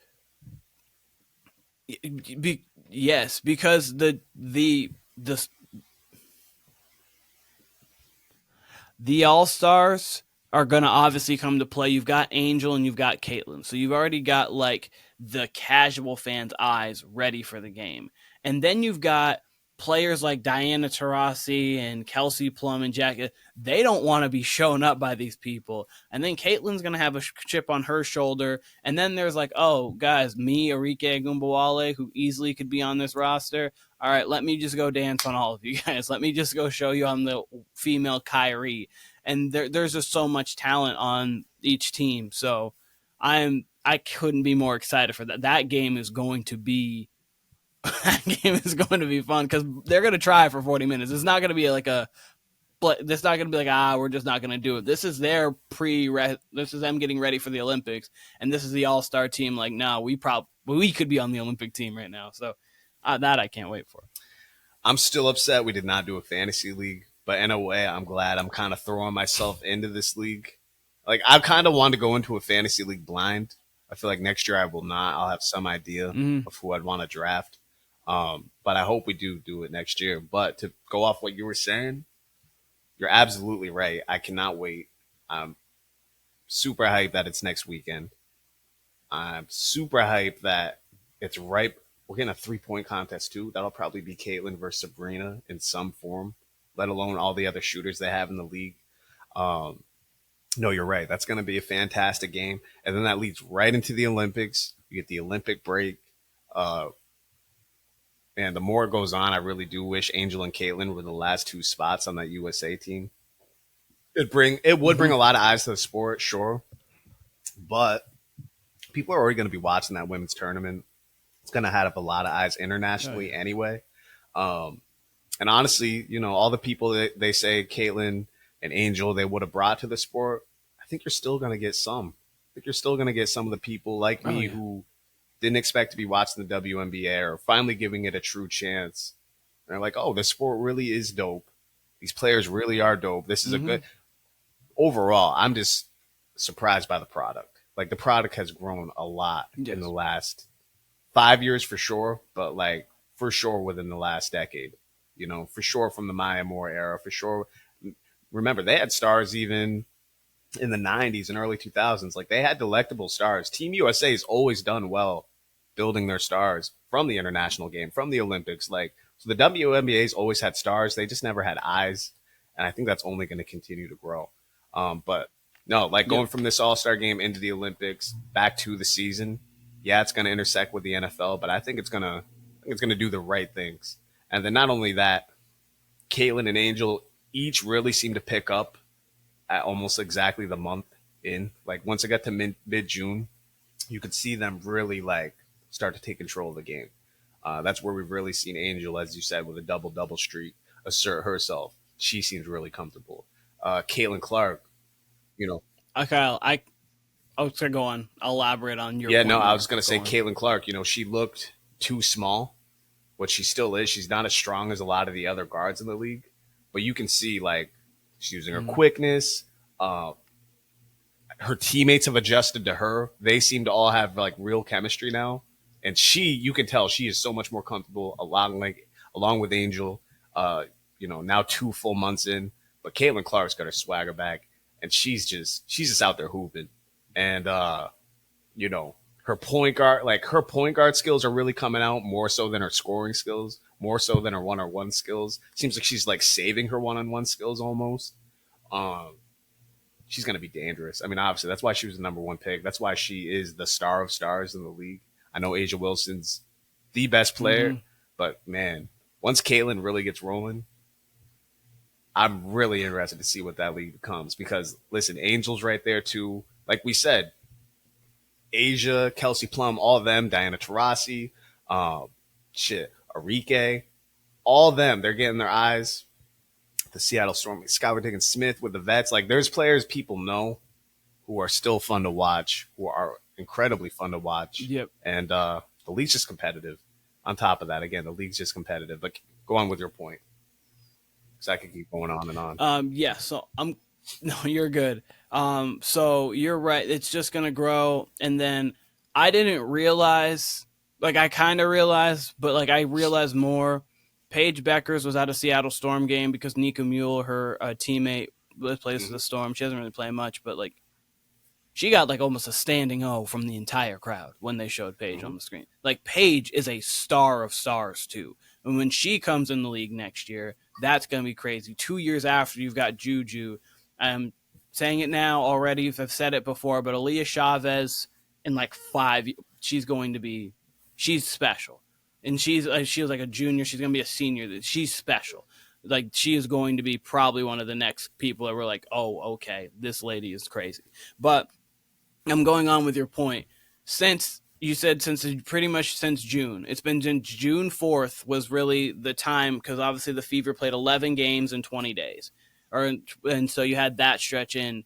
the All-Stars are going to obviously come to play. You've got Angel and you've got Caitlin. So you've already got like the casual fans' eyes ready for the game. And then you've got players like Diana Taurasi and Kelsey Plum and Jack. They don't want to be shown up by these people. And then Caitlin's going to have a chip on her shoulder. And then there's like, oh, guys, me, Arike Agumbawale, who easily could be on this roster. All right, let me just go dance on all of you guys. Let me just go show you I'm the female Kyrie. And there's just so much talent on each team. So I couldn't be more excited for that. That game is going to be fun because they're going to try for 40 minutes. It's not going to be like it's not going to be like, we're just not going to do it. This is their this is them getting ready for the Olympics. And this is the all-star team. Like, no, we could be on the Olympic team right now. So That I can't wait for.
I'm still upset we did not do a fantasy league, but in a way, I'm glad I'm kind of throwing myself into this league. Like, I kind of wanted to go into a fantasy league blind. I feel like next year I will not. I'll have some idea of who I'd want to draft. But I hope we do it next year. But to go off what you were saying, you're absolutely right. I cannot wait. I'm super hyped that it's next weekend. I'm super hyped that it's right. We're getting a 3-point contest too. That'll probably be Caitlin versus Sabrina in some form, let alone all the other shooters they have in the league. No, you're right. That's going to be a fantastic game. And then that leads right into the Olympics. You get the Olympic break. And the more it goes on, I really do wish Angel and Caitlin were the last two spots on that USA team. It would bring a lot of eyes to the sport, sure. But people are already going to be watching that women's tournament. It's going to have a lot of eyes internationally anyway. And honestly, all the people that they say Caitlin and Angel they would have brought to the sport, I think you're still going to get some. I think you're still going to get some of the people like me who didn't expect to be watching the WNBA or finally giving it a true chance. And they're like, oh, this sport really is dope. These players really are dope. This is a good – overall, I'm just surprised by the product. Like, the product has grown a lot in the last 5 years for sure, but, like, for sure within the last decade. For sure from the Maya Moore era, for sure. Remember, they had stars even in the 90s and early 2000s. Like, they had delectable stars. Team USA has always done well building their stars from the international game, from the Olympics. Like, so the WNBA's always had stars. They just never had eyes, and I think that's only going to continue to grow. But no, like going from this All-Star game into the Olympics back to the season, yeah, it's going to intersect with the NFL, but I think it's going to do the right things. And then not only that, Caitlin and Angel each really seem to pick up at almost exactly the month in. Like, once it got to mid-June, you could see them really, like, start to take control of the game. That's where we've really seen Angel, as you said, with a double-double streak, assert herself. She seems really comfortable. Caitlin Clark,
Okay, I was going to go on. I'll elaborate on your point.
I was going to say Caitlin Clark, she looked too small, what she still is. She's not as strong as a lot of the other guards in the league, but you can see, like, she's using her quickness. Her teammates have adjusted to her. They seem to all have, like, real chemistry now. And you can tell she is so much more comfortable along with Angel, now 2 full months in. But Caitlin Clark's got her swagger back, and she's just out there hooping. And, her point guard skills are really coming out more so than her scoring skills, more so than her one-on-one skills. Seems like she's, like, saving her one-on-one skills almost. She's going to be dangerous. I mean, obviously, that's why she was the number 1 pick. That's why she is the star of stars in the league. I know A'ja Wilson's the best player, but, man, once Caitlin really gets rolling, I'm really interested to see what that league becomes because, listen, Angel's right there, too. Like we said, A'ja, Kelsey Plum, all of them, Diana Taurasi, Arike, all of them, they're getting their eyes. The Seattle Storm, Skylar Diggins-Smith with the vets. Like, there's players people know who are still fun to watch, who are incredibly fun to watch.
Yep.
And the league's just competitive. On top of that, again, the league's just competitive. But go on with your point. Because I could keep going on and on.
No, you're good. So you're right. It's just going to grow. And then I didn't realize, like, I kind of realized, but, like, I realized more. Paige Beckers was at a Seattle Storm game because Nika Mule, her teammate, plays for the Storm. She doesn't really play much, but, like, she got, like, almost a standing O from the entire crowd when they showed Paige on the screen. Like, Paige is a star of stars, too. And when she comes in the league next year, that's going to be crazy. 2 years after, you've got Juju. I'm saying it now already, if I've said it before, but Aaliyah Chavez in, like, 5 years, she's special. And she was like a junior. She's going to be a senior. She's special. Like, she is going to be probably one of the next people that we're like, oh, okay, this lady is crazy. But I'm going on with your point. Since pretty much since June, it's been June 4th was really the time because obviously the Fever played 11 games in 20 days. And so you had that stretch in.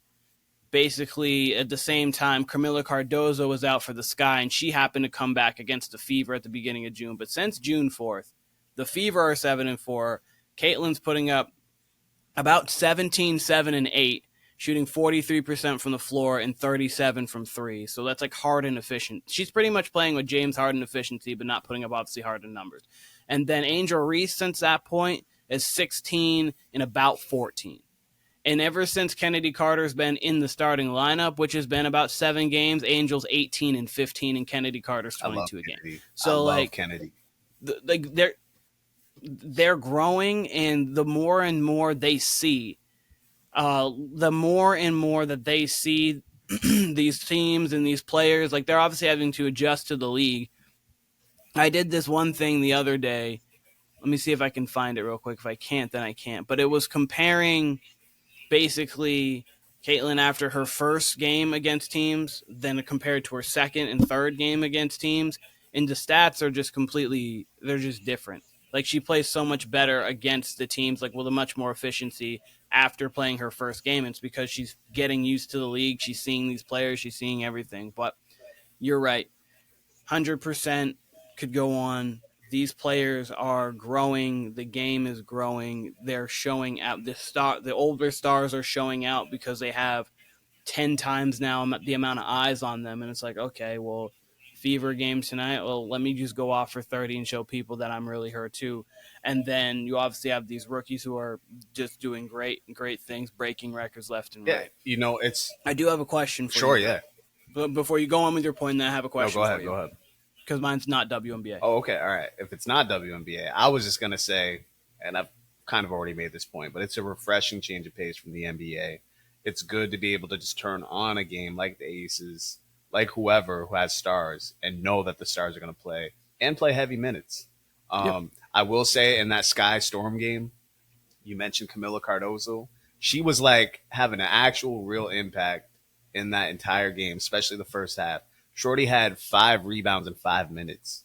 basically at the same time, Camila Cardozo was out for the Sky, and she happened to come back against the Fever at the beginning of June. But since June 4th, the Fever are 7-4. Caitlin's putting up about 17, 7, and 8, shooting 43% from the floor and 37 from three. So that's like Harden efficient. She's pretty much playing with James Harden efficiency, but not putting up obviously Harden numbers. And then Angel Reese since that point is 16 and about 14. And ever since Kennedy Carter's been in the starting lineup, which has been about 7 games, Angel's 18 and 15, and Kennedy Carter's 22 a game. So
I love
like
Kennedy,
they're growing, and the more and more they see, the more and more that they see these teams and these players, like they're obviously having to adjust to the league. I did this one thing the other day. Let me see if I can find it real quick. If I can't, then I can't. But it was comparing basically Caitlin after her first game against teams, then compared to her second and third game against teams. And the stats are just completely, they're just different. Like she plays so much better against the teams, like with a much more efficiency after playing her first game. It's because she's getting used to the league. She's seeing these players. She's seeing everything. But you're right. 100% could go on. These players are growing. The game is growing. They're showing out. The older stars are showing out because they have 10 times now the amount of eyes on them. And it's like, okay, well, Fever game tonight. Well, let me just go off for 30 and show people that I'm really her too. And then you obviously have these rookies who are just doing great things, breaking records left and right.
You know, it's.
I do have a question for you.
Sure, yeah.
But before you go on with your point, then I have a question.
No, go ahead.
for you.
Go ahead.
Because mine's not WNBA.
Oh, okay. All right. If it's not WNBA, I was just going to say, and I've kind of already made this point, but it's a refreshing change of pace from the NBA. It's good to be able to just turn on a game like the Aces, like whoever who has stars, and know that the stars are going to play and play heavy minutes.
Yep.
I will say in that Sky Storm game, you mentioned Camila Cardozo. She was like having an actual real impact in that entire game, especially the first half. Shorty had 5 rebounds in 5 minutes.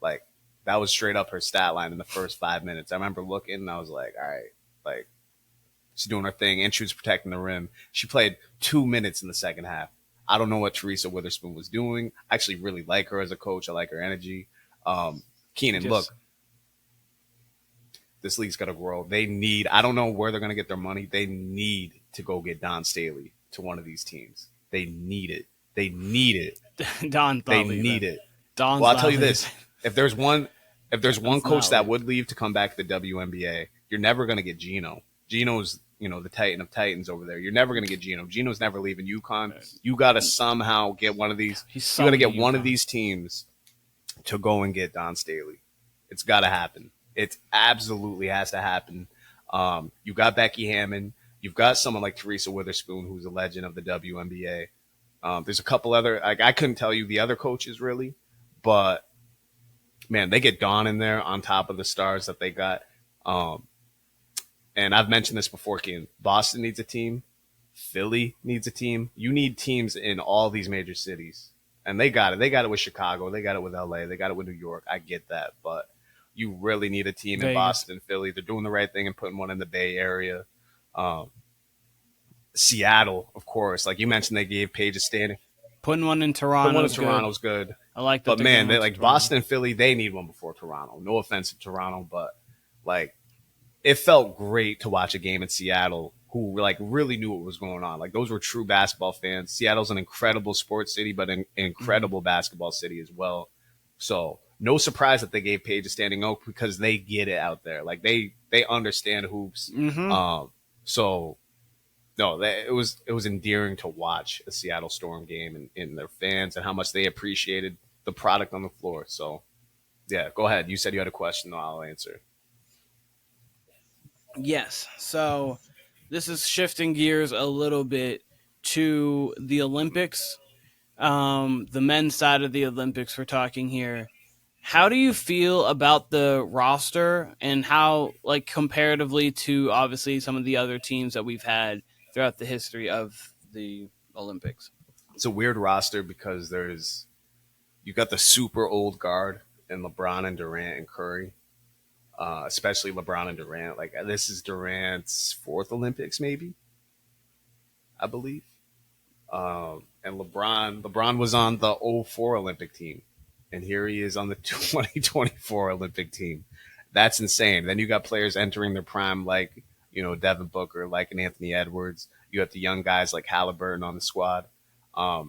Like, that was straight up her stat line in the first 5 minutes. I remember looking and I was like, all right, like, she's doing her thing, and she was protecting the rim. She played 2 minutes in the second half. I don't know what Teresa Witherspoon was doing. I actually really like her as a coach. I like her energy. Keenan, look, this league's got to grow. They need, I don't know where they're going to get their money. They need to go get Don Staley to one of these teams. They need it. They need it. They need it.
Don's
well, I'll tell you
leaving.
this: if there's one coach that would leave to come back to the WNBA, you're never going to get Gino. Gino's, the Titan of Titans over there. You're never going to get Gino. Gino's never leaving UConn. You got to somehow get one of these. You got to get one of these teams to go and get Don Staley. It's got to happen. It absolutely has to happen. You got Becky Hammond. You've got someone like Teresa Witherspoon, who's a legend of the WNBA. There's a couple other, like, I couldn't tell you the other coaches really, but man, they get Dawn in there on top of the stars that they got. And I've mentioned this before, Keenan. Boston needs a team. Philly needs a team. You need teams in all these major cities. And they got it. They got it with Chicago. They got it with LA. They got it with New York. I get that. But you really need a team in Boston, Philly. They're doing the right thing and putting one in the Bay Area. Seattle, of course. Like you mentioned, they gave Paige a standing.
Putting one in Toronto.
Putting one in Toronto's good.
I like that.
But man, they like Boston and Philly, they need one before Toronto. No offense to Toronto, but like it felt great to watch a game in Seattle who like really knew what was going on. Like those were true basketball fans. Seattle's an incredible sports city, but an incredible basketball city as well. So no surprise that they gave Paige a standing oak because they get it out there. Like they understand hoops. So no, it was endearing to watch a Seattle Storm game and their fans and how much they appreciated the product on the floor. So, yeah, go ahead. You said you had a question, though. I'll answer.
Yes. So this is shifting gears a little bit to the Olympics, the men's side of the Olympics we're talking here. How do you feel about the roster and how, like, comparatively to obviously some of the other teams that we've had throughout the history of the Olympics?
It's a weird roster because you got the super old guard in LeBron and Durant and Curry, especially LeBron and Durant. Like this is Durant's 4th Olympics, maybe, I believe. And LeBron was on the '04 Olympic team, and here he is on the 2024 Olympic team. That's insane. Then you got players entering their prime like, Devin Booker, like an Anthony Edwards. You have the young guys like Halliburton on the squad. I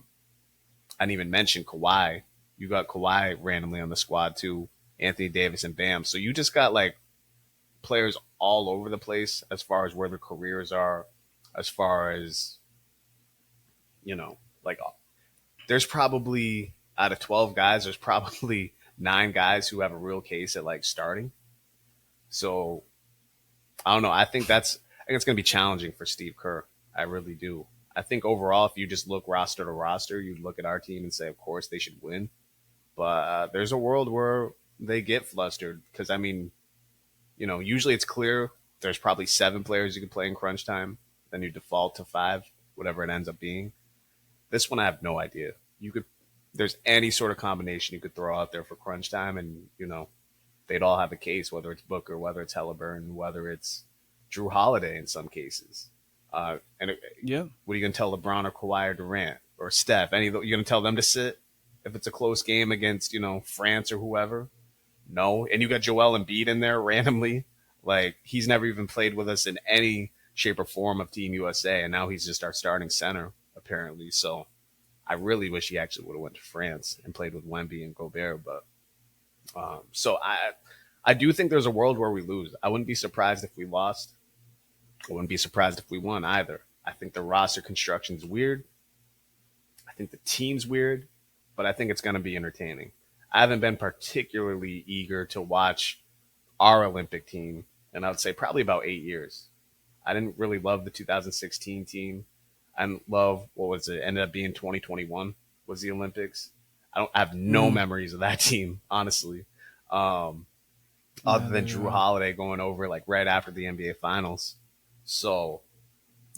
didn't even mention Kawhi. You got Kawhi randomly on the squad too, Anthony Davis and Bam. So you just got like players all over the place as far as where their careers are, as far as, like there's probably out of 12 guys, there's probably 9 guys who have a real case at like starting. So I don't know. I think it's going to be challenging for Steve Kerr. I really do. I think overall, if you just look roster to roster, you'd look at our team and say, of course, they should win. But there's a world where they get flustered because, usually it's clear there's probably 7 players you can play in crunch time. Then you default to 5, whatever it ends up being. This one, I have no idea. There's any sort of combination you could throw out there for crunch time, and, they'd all have a case, whether it's Booker, whether it's Halliburton, whether it's Drew Holiday in some cases. What are you going to tell LeBron or Kawhi or Durant or Steph? You're going to tell them to sit if it's a close game against, France or whoever? No. And you got Joel Embiid in there randomly. Like, he's never even played with us in any shape or form of Team USA, and now he's just our starting center, apparently. So I really wish he actually would have went to France and played with Wemby and Gobert. But so I do think there's a world where we lose. I wouldn't be surprised if we lost. I wouldn't be surprised if we won either. I think the roster construction is weird. I think the team's weird, but I think it's going to be entertaining. I haven't been particularly eager to watch our Olympic team, and I would say probably about 8 years. I didn't really love the 2016 team. I didn't love, ended up being 2021 was the Olympics. I have no memories of that team, honestly. Other than Drew Holiday going over like right after the NBA Finals. So,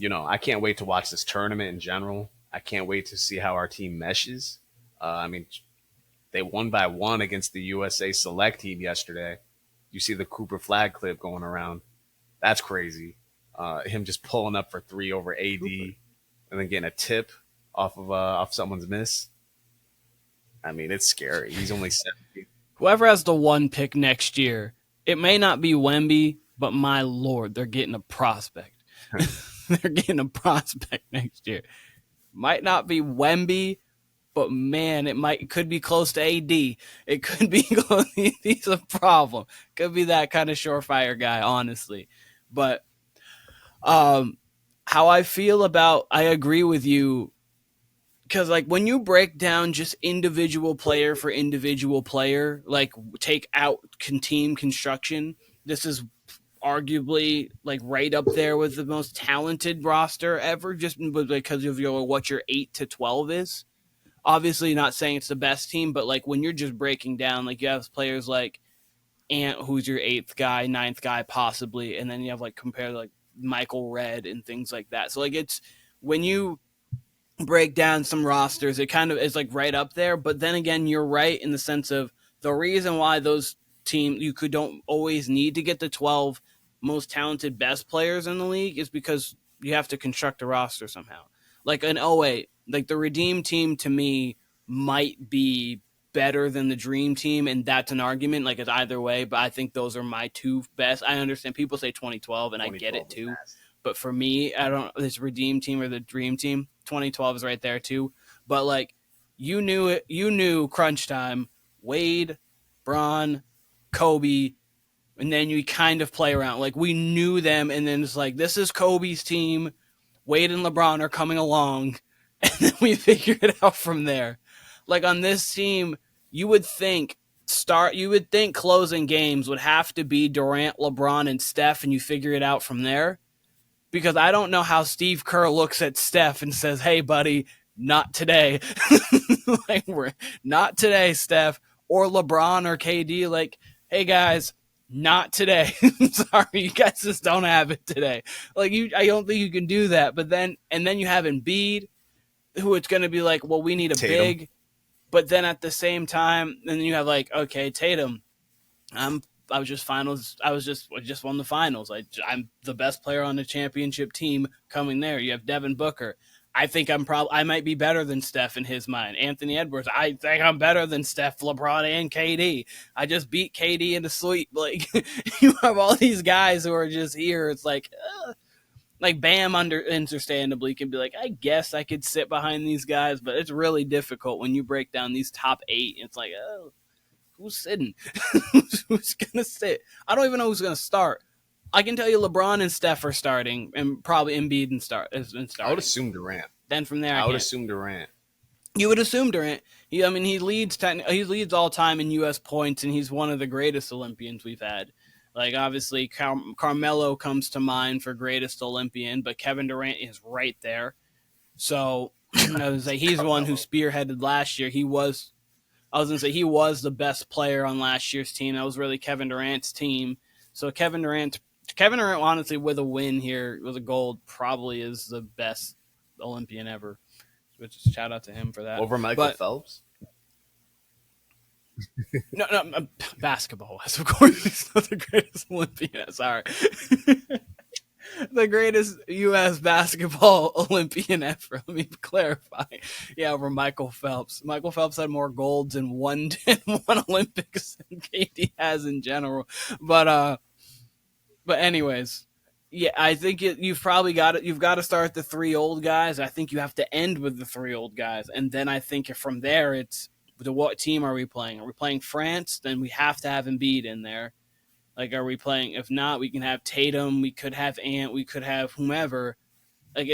I can't wait to watch this tournament in general. I can't wait to see how our team meshes. They won by 1 against the USA Select team yesterday. You see the Cooper Flag clip going around. That's crazy. Him just pulling up for 3 over AD and then getting a tip off someone's miss. It's scary. He's only 17.
Whoever has the 1 pick next year, it may not be Wemby, but my Lord, they're getting a prospect. They're getting a prospect next year. Might not be Wemby, but man, it could be close to AD. It could be he's a problem. Could be that kind of surefire guy, honestly. But how I feel I agree with you. Because, like, when you break down just individual player for individual player, like, take out team construction, this is arguably, like, right up there with the most talented roster ever, just because of what your 8 to 12 is. Obviously, not saying it's the best team, but, like, when you're just breaking down, like, you have players like Ant, who's your 8th guy, 9th guy, possibly, and then you have, like, compare, like, Michael Redd and things like that. So, like, it's when you break down some rosters, it kind of is like right up there. But then again, you're right in the sense of the reason why those teams don't always need to get the 12 most talented best players in the league is because you have to construct a roster somehow. Like an 08, like the Redeem team to me might be better than the Dream team, and that's an argument. Like it's either way, but I think those are my 2 best. I understand people say 2012, and I get it too. But for me, I don't. This Redeem team or the Dream team, 2012 is right there too. But like, you knew it. You knew crunch time. Wade, Bron, Kobe, and then you kind of play around. Like we knew them, and then it's like this is Kobe's team. Wade and LeBron are coming along, and then we figure it out from there. Like on this team, you would think closing games would have to be Durant, LeBron, and Steph, and you figure it out from there. Because I don't know how Steve Kerr looks at Steph and says, "Hey, buddy, not today." Like we're not today, Steph, or LeBron or KD. Like, hey guys, not today. Sorry, you guys just don't have it today. Like I don't think you can do that. But then you have Embiid, who it's going to be like, well, we need a
Tatum.
big. But then at the same time, then you have like, okay, Tatum, I just won the finals. I'm the best player on the championship team coming there. You have Devin Booker. I think I might be better than Steph in his mind. Anthony Edwards, I think I'm better than Steph, LeBron, and KD. I just beat KD into sleep. Like, you have all these guys who are just here. It's like Bam understandably can be like, I guess I could sit behind these guys, but it's really difficult when you break down these top 8. It's like, oh, who's sitting? Who's going to sit? I don't even know who's going to start. I can tell you LeBron and Steph are starting, and probably Embiid has been starting.
I would assume Durant.
Then from there,
I would assume Durant.
You would assume Durant. He leads all time in U.S. points, and he's one of the greatest Olympians we've had. Like, obviously, Carmelo comes to mind for greatest Olympian, but Kevin Durant is right there. So I was like, he's the one who spearheaded last year. He was the best player on last year's team. That was really Kevin Durant's team. So Kevin Durant, honestly, with a win here, with a gold, probably is the best Olympian ever. Which is shout out to him for that.
Over Michael Phelps?
No, basketball. Of course, he's not the greatest Olympian. Sorry. The greatest U.S. basketball Olympian ever. Let me clarify. Yeah, over Michael Phelps. Michael Phelps had more golds in one Olympics than KD has in general. But anyways, yeah, I think you've probably got it. You've got to start the 3 old guys. I think you have to end with the 3 old guys, and then I think from there it's what team are we playing? Are we playing France? Then we have to have Embiid in there. Like, are we playing? If not, we can have Tatum. We could have Ant. We could have whomever. But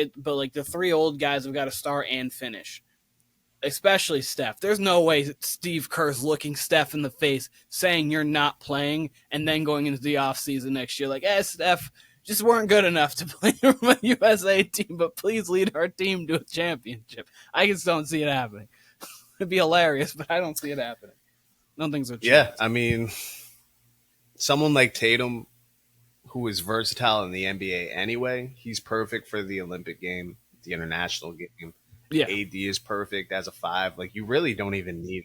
the 3 old guys have got to start and finish. Especially Steph. There's no way Steve Kerr's looking Steph in the face, saying you're not playing, and then going into the offseason next year like, Steph, just weren't good enough to play for my USA team, but please lead our team to a championship. I just don't see it happening. It'd be hilarious, but I don't see it happening. No things are changed.
Yeah, I mean, someone like Tatum, who is versatile in the NBA anyway, he's perfect for the Olympic game, the international game.
Yeah.
AD is perfect as a 5. Like, you really don't even need.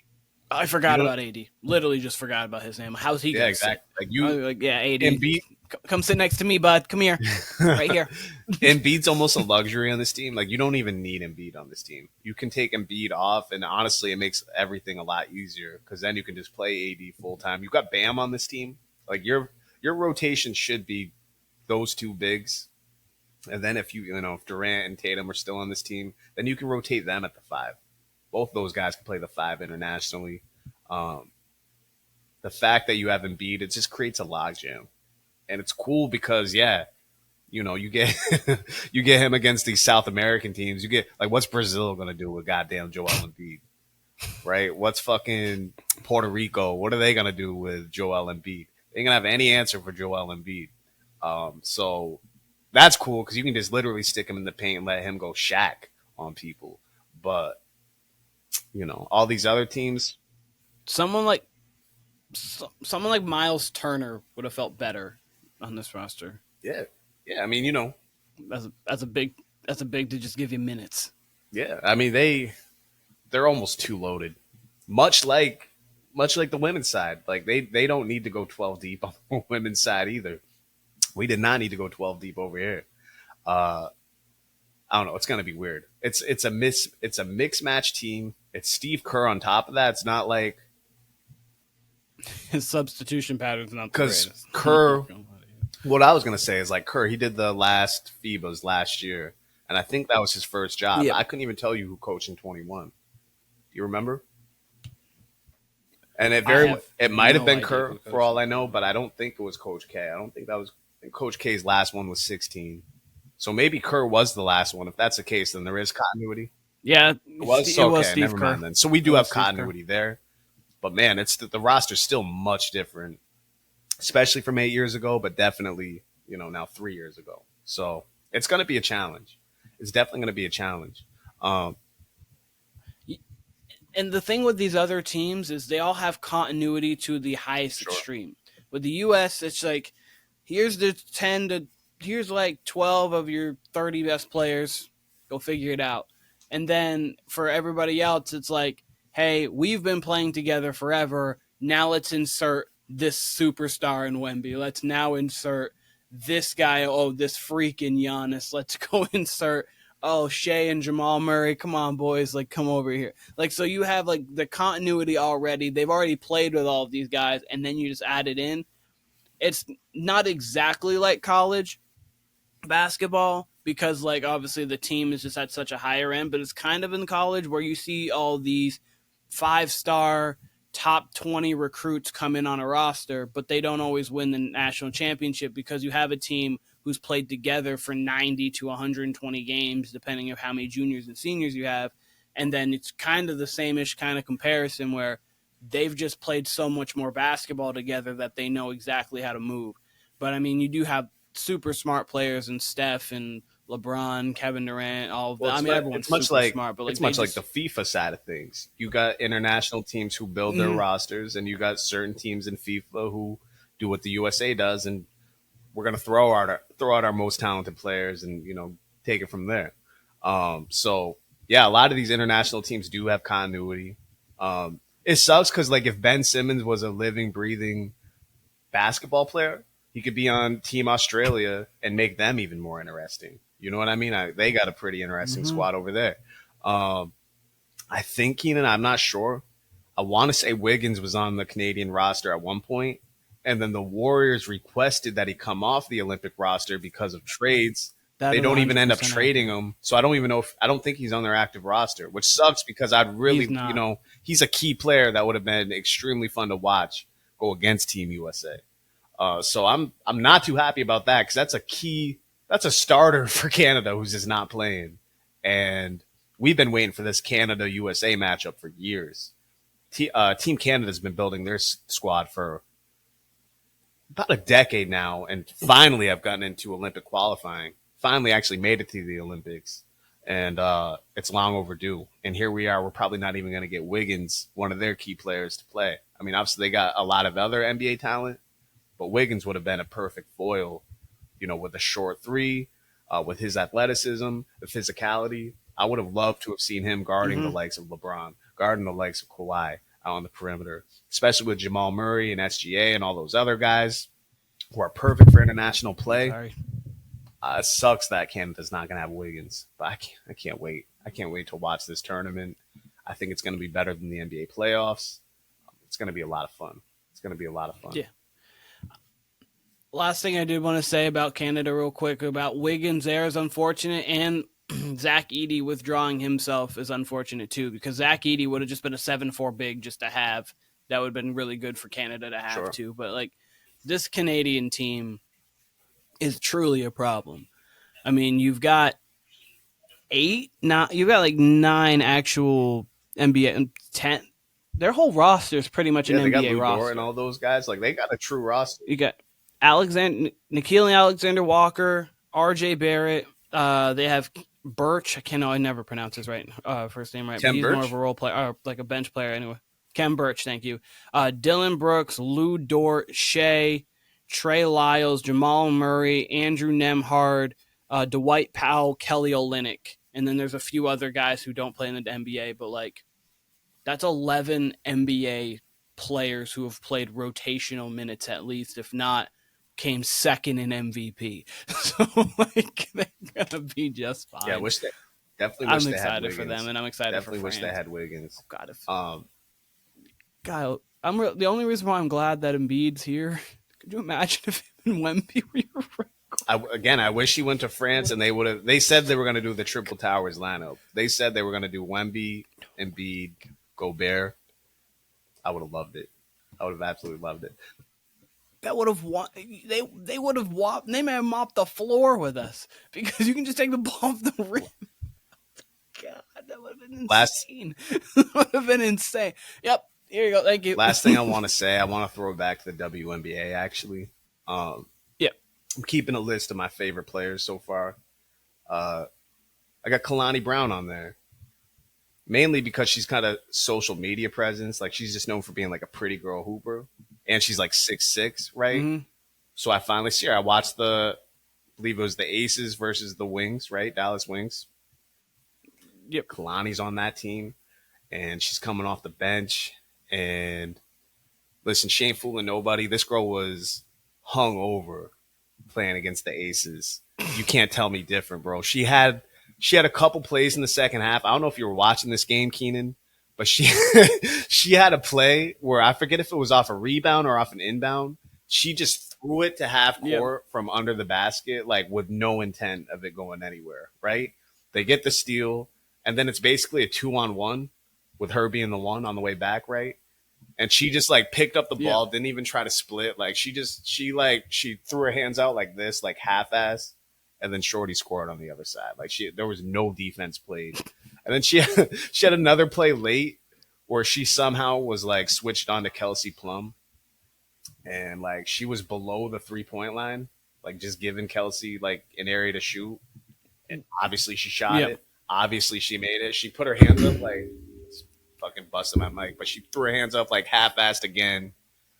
I forgot about AD. Literally just forgot about his name. How's he going to sit?
Like
AD.
Embiid,
come sit next to me, bud. Come here. Right here.
Embiid's almost a luxury on this team. Like, you don't even need Embiid on this team. You can take Embiid off, and honestly, it makes everything a lot easier because then you can just play AD full time. You've got Bam on this team. Like, your rotation should be those 2 bigs, and then if if Durant and Tatum are still on this team, then you can rotate them at the 5. Both those guys can play the 5 internationally. The fact that you have Embiid, it just creates a logjam. And it's cool because, you get you get him against these South American teams. You get, like, what's Brazil going to do with goddamn Joel Embiid? Right? What's fucking Puerto Rico? What are they going to do with Joel Embiid? They ain't going to have any answer for Joel Embiid. So that's cool because you can just literally stick him in the paint and let him go Shaq on people. But, all these other teams.
Someone like Miles Turner would have felt better on this roster.
Yeah. I mean,
that's a big to just give you minutes.
Yeah, I mean they're almost too loaded. Much like the women's side. Like they don't need to go 12 deep on the women's side either. We did not need to go 12 deep over here. I don't know. It's gonna be weird. It's a mixed match team. It's Steve Kerr on top of that. It's not like
his substitution pattern's not the greatest.
Kerr. What I was gonna say is, like, Kerr, he did the last FIBAs last year, and I think that was his first job. Yeah. I couldn't even tell you who coached in 21. Do you remember? And it might have been Kerr for all I know, but I don't think it was Coach K. I don't think that was Coach K's last one was 16. So maybe Kerr was the last one. If that's the case, then there is continuity.
Yeah,
it was Steve never Kerr. Mind then. So we do have continuity there. But man, the roster's still much different, especially from 8 years ago, but definitely, now 3 years ago. So it's going to be a challenge. It's definitely going to be a challenge.
And the thing with these other teams is they all have continuity to the highest extreme. With the U.S., it's like, here's 12 of your 30 best players. Go figure it out. And then for everybody else, it's like, hey, we've been playing together forever. Now let's insert this superstar in Wemby. Let's now insert this guy. Oh, this freaking Giannis. Let's go insert oh, Shea and Jamal Murray, come on, boys, like, come over here. Like, so you have, like, the continuity already. They've already played with all of these guys, and then you just add it in. It's not exactly like college basketball because, like, obviously the team is just at such a higher end, but it's kind of in college where you see all these 5-star top 20 recruits come in on a roster, but they don't always win the national championship because you have a team who's played together for 90 to 120 games, depending on how many juniors and seniors you have. And then it's kind of the same-ish kind of comparison where they've just played so much more basketball together that they know exactly how to move. But, I mean, you do have super smart players in Steph and LeBron, Kevin Durant, all of that. I mean, everyone's super smart. But, like,
it's much like the FIFA side of things. You got international teams who build their rosters, and you got certain teams in FIFA who do what the USA does, and we're going to throw out our most talented players and, you know, take it from there. So, yeah, a lot of these international teams do have continuity. It sucks because, like, if Ben Simmons was a living, breathing basketball player, he could be on Team Australia and make them even more interesting. You know what I mean? They got a pretty interesting squad over there. I think, Keenan, I'm not sure. I want to say Wiggins was on the Canadian roster at one point, and then the Warriors requested that he come off the Olympic roster because of trades. They don't even end up trading him. So I don't think he's on their active roster, which sucks because I'd really, you know, he's a key player that would have been extremely fun to watch go against Team USA. So I'm not too happy about that because that's a starter for Canada who's just not playing. And we've been waiting for this Canada-USA matchup for years. Team Canada's been building their squad for about a decade now, and finally have gotten into Olympic qualifying. Finally actually made it to the Olympics, and it's long overdue. And here we are. We're probably not even going to get Wiggins, one of their key players, to play. I mean, obviously they got a lot of other NBA talent, but Wiggins would have been a perfect foil, you know, with a short three, with his athleticism, the physicality. I would have loved to have seen him guarding the likes of LeBron, guarding the likes of Kawhi out on the perimeter, especially with Jamal Murray and SGA and all those other guys who are perfect for international play. It sucks that Canada's not going to have Wiggins, but I can't wait. I can't wait to watch this tournament. I think it's going to be better than the NBA playoffs. It's going to be a lot of fun.
Yeah. Last thing I did want to say about Canada real quick about Wiggins there is unfortunate, and Zach Edey withdrawing himself is unfortunate too, because Zach Edey would have just been a 7-4 big just to have. That would have been really good for Canada to have too. But, like, this Canadian team is truly a problem. I mean, you've got 9 actual NBA and 10. Their whole roster is pretty much an NBA roster.
And all those guys, like, they got a true roster.
You got Nickeil Alexander-Walker, RJ Barrett. They have Birch. I never pronounce his first name right.
Kem
but he's
Birch?
more of a role player, like a bench player anyway. Kem Birch, thank you. Dylan Brooks, Lou Dort, Shea, Trey Lyles, Jamal Murray, Andrew Nembhard, Dwight Powell, Kelly Olynyk. And then there's a few other guys who don't play in the NBA, but, like, that's 11 NBA players who have played rotational minutes at least, if not came second in MVP. So, like, they're gonna be just fine.
Yeah, I'm
excited for them, and I'm excited for France.
Wish they had Wiggins.
Oh, God, the only reason why I'm glad that Embiid's here. Could you imagine if him and Wemby were
I wish he went to France, and they said they were going to do the Triple Towers lineup. They said they were going to do Wemby, Embiid, Gobert. I would have loved it. I would have absolutely loved it.
That would have won. They would have whopped. They may have mopped the floor with us because you can just take the ball off the rim. God, that would have been insane. That would have been insane. Yep. Here you go. Thank you.
Last thing I want to say, I want to throw it back to the WNBA, actually.
Yep.
I'm keeping a list of my favorite players so far. I got Kalani Brown on there. Mainly because she's kind of social media presence. Like, she's just known for being, like, a pretty girl hooper. And she's, like, 6'6", right? Mm-hmm. So I finally see her. I watched I believe it was the Aces versus the Wings, right? Dallas Wings.
Yep.
Kalani's on that team. And she's coming off the bench. And listen, she ain't fooling nobody. This girl was hung over playing against the Aces. You can't tell me different, bro. She had she had a couple plays in the second half. I don't know if you were watching this game, Keenan, but she she had a play where I forget if it was off a rebound or off an inbound. She just threw it to half court from under the basket, like with no intent of it going anywhere, right? They get the steal, and then it's basically a 2-on-1 with her being the one on the way back, right? And she just like picked up the ball, didn't even try to split. Like she threw her hands out like this, like half-ass, and then Shorty scored on the other side. Like there was no defense played. And then she had another play late where she somehow was like switched on to Kelsey Plum. And like she was below the 3-point line, like just giving Kelsey like an area to shoot. And obviously she shot it. Obviously she made it. She put her hands up like fucking busting my mic, but she threw her hands up like half-assed again.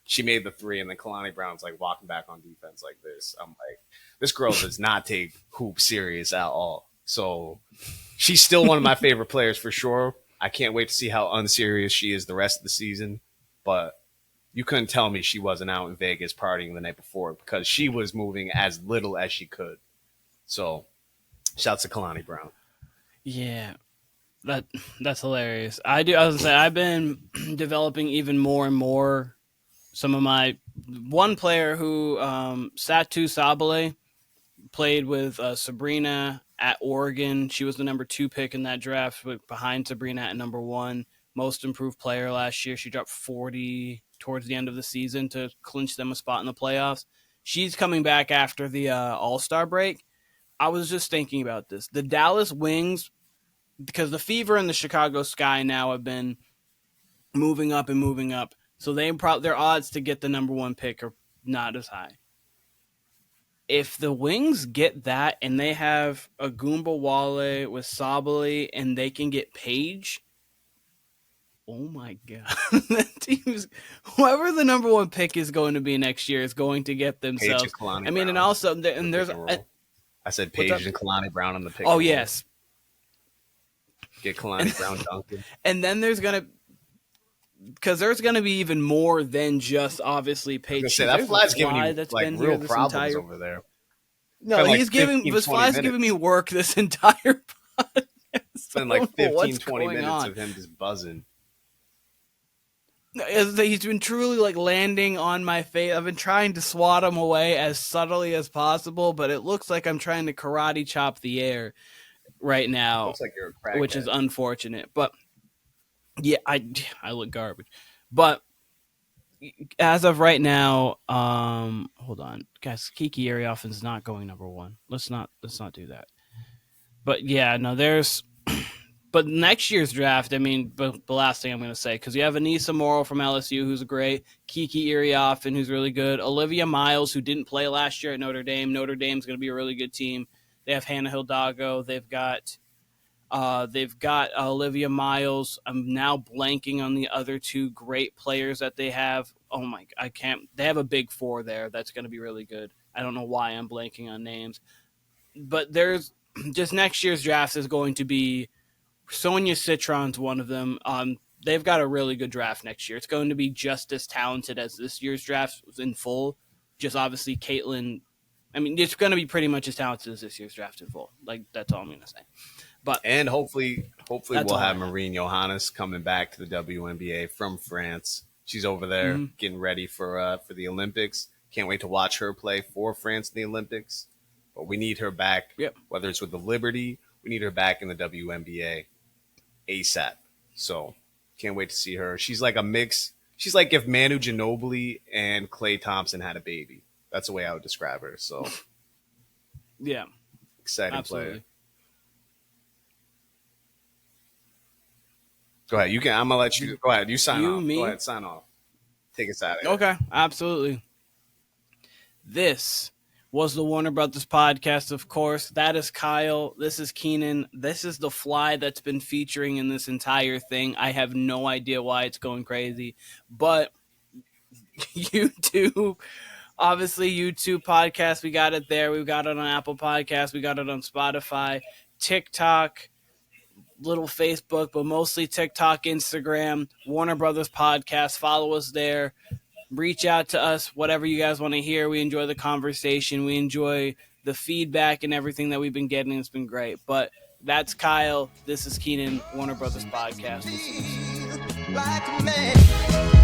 She made the 3, and then Kalani Brown's like walking back on defense like this. I'm like, this girl does not take hoop serious at all. So she's still one of my favorite players for sure. I can't wait to see how unserious she is the rest of the season. But you couldn't tell me she wasn't out in Vegas partying the night before because she was moving as little as she could. So shouts to Kalani Brown.
Yeah. That's hilarious. I was gonna say I've been developing even more and more some of my one player who Satu Sabale played with Sabrina at Oregon. She was the number 2 pick in that draft, behind Sabrina at number 1. Most improved player last year. She dropped 40 towards the end of the season to clinch them a spot in the playoffs. She's coming back after the All-Star break. I was just thinking about this. The Dallas Wings, because the Fever and the Chicago Sky now have been moving up and moving up, so their odds to get the number 1 pick are not as high. If the Wings get that and they have a Goomba Wale with Sabali and they can get Page, oh my God. That team's, whoever the number 1 pick is going to be next year is going to get themselves.
Page and Kalani
I mean,
Brown.
and also, and there's.
I said Page and Kalani Brown on the pick.
Oh, yes.
Get Kalani Brown dunking.
And then there's going to, because there's going to be even more than just obviously Page.
That Fly's giving you like real problems over there.
No, he's giving this Fly's giving me work this entire podcast.
It's been like 15, 20 minutes of him just buzzing.
He's been truly like landing on my face. I've been trying to swat him away as subtly as possible, but it looks like I'm trying to karate chop the air right now.
Looks like you're a crackhead.
Which is unfortunate. But yeah, I look garbage. But as of right now, hold on, guys. Kiki Arioffin is not going number 1. Let's not do that. But yeah, no, there's. But next year's draft, I mean, the last thing I'm going to say, because you have Anissa Morrow from LSU, who's great, Kiki Arioffin, who's really good, Olivia Miles, who didn't play last year at Notre Dame. Notre Dame's going to be a really good team. They have Hannah Hidalgo. They've got Olivia Miles. I'm now blanking on the other 2 great players that they have. Oh my, I can't. They have a big 4 there. That's going to be really good. I don't know why I'm blanking on names, but there's just next year's draft is going to be. Sonia Citron's one of them. They've got a really good draft next year. It's going to be just as talented as this year's draft in full. Just obviously Caitlin. I mean, it's going to be pretty much as talented as this year's draft in full. Like, that's all I'm going to say. And
hopefully we'll have Marine Johannes coming back to the WNBA from France. She's over there getting ready for the Olympics. Can't wait to watch her play for France in the Olympics. But we need her back, whether it's with the Liberty, we need her back in the WNBA ASAP. So can't wait to see her. She's like a mix. She's like if Manu Ginobili and Klay Thompson had a baby. That's the way I would describe her. So
yeah,
exciting player. Go ahead. You can. I'm gonna let you go ahead. You sign off. Go ahead. Sign off. Take us out of here.
Okay, absolutely. This was the Warner Brothas Podcast, of course. That is Kyle. This is Keenan. This is the Fly that's been featuring in this entire thing. I have no idea why it's going crazy, but YouTube, obviously YouTube podcast, we got it there. We got it on Apple Podcasts. We got it on Spotify, TikTok, little Facebook, but mostly TikTok, Instagram, Warner Brothas Podcast. Follow us there. Reach out to us, whatever you guys want to hear. We enjoy the conversation. We enjoy the feedback and everything that we've been getting. It's been great. But That's Kyle. This is Keenan, Warner Brothers Podcast. We'll see you soon.
Like a man.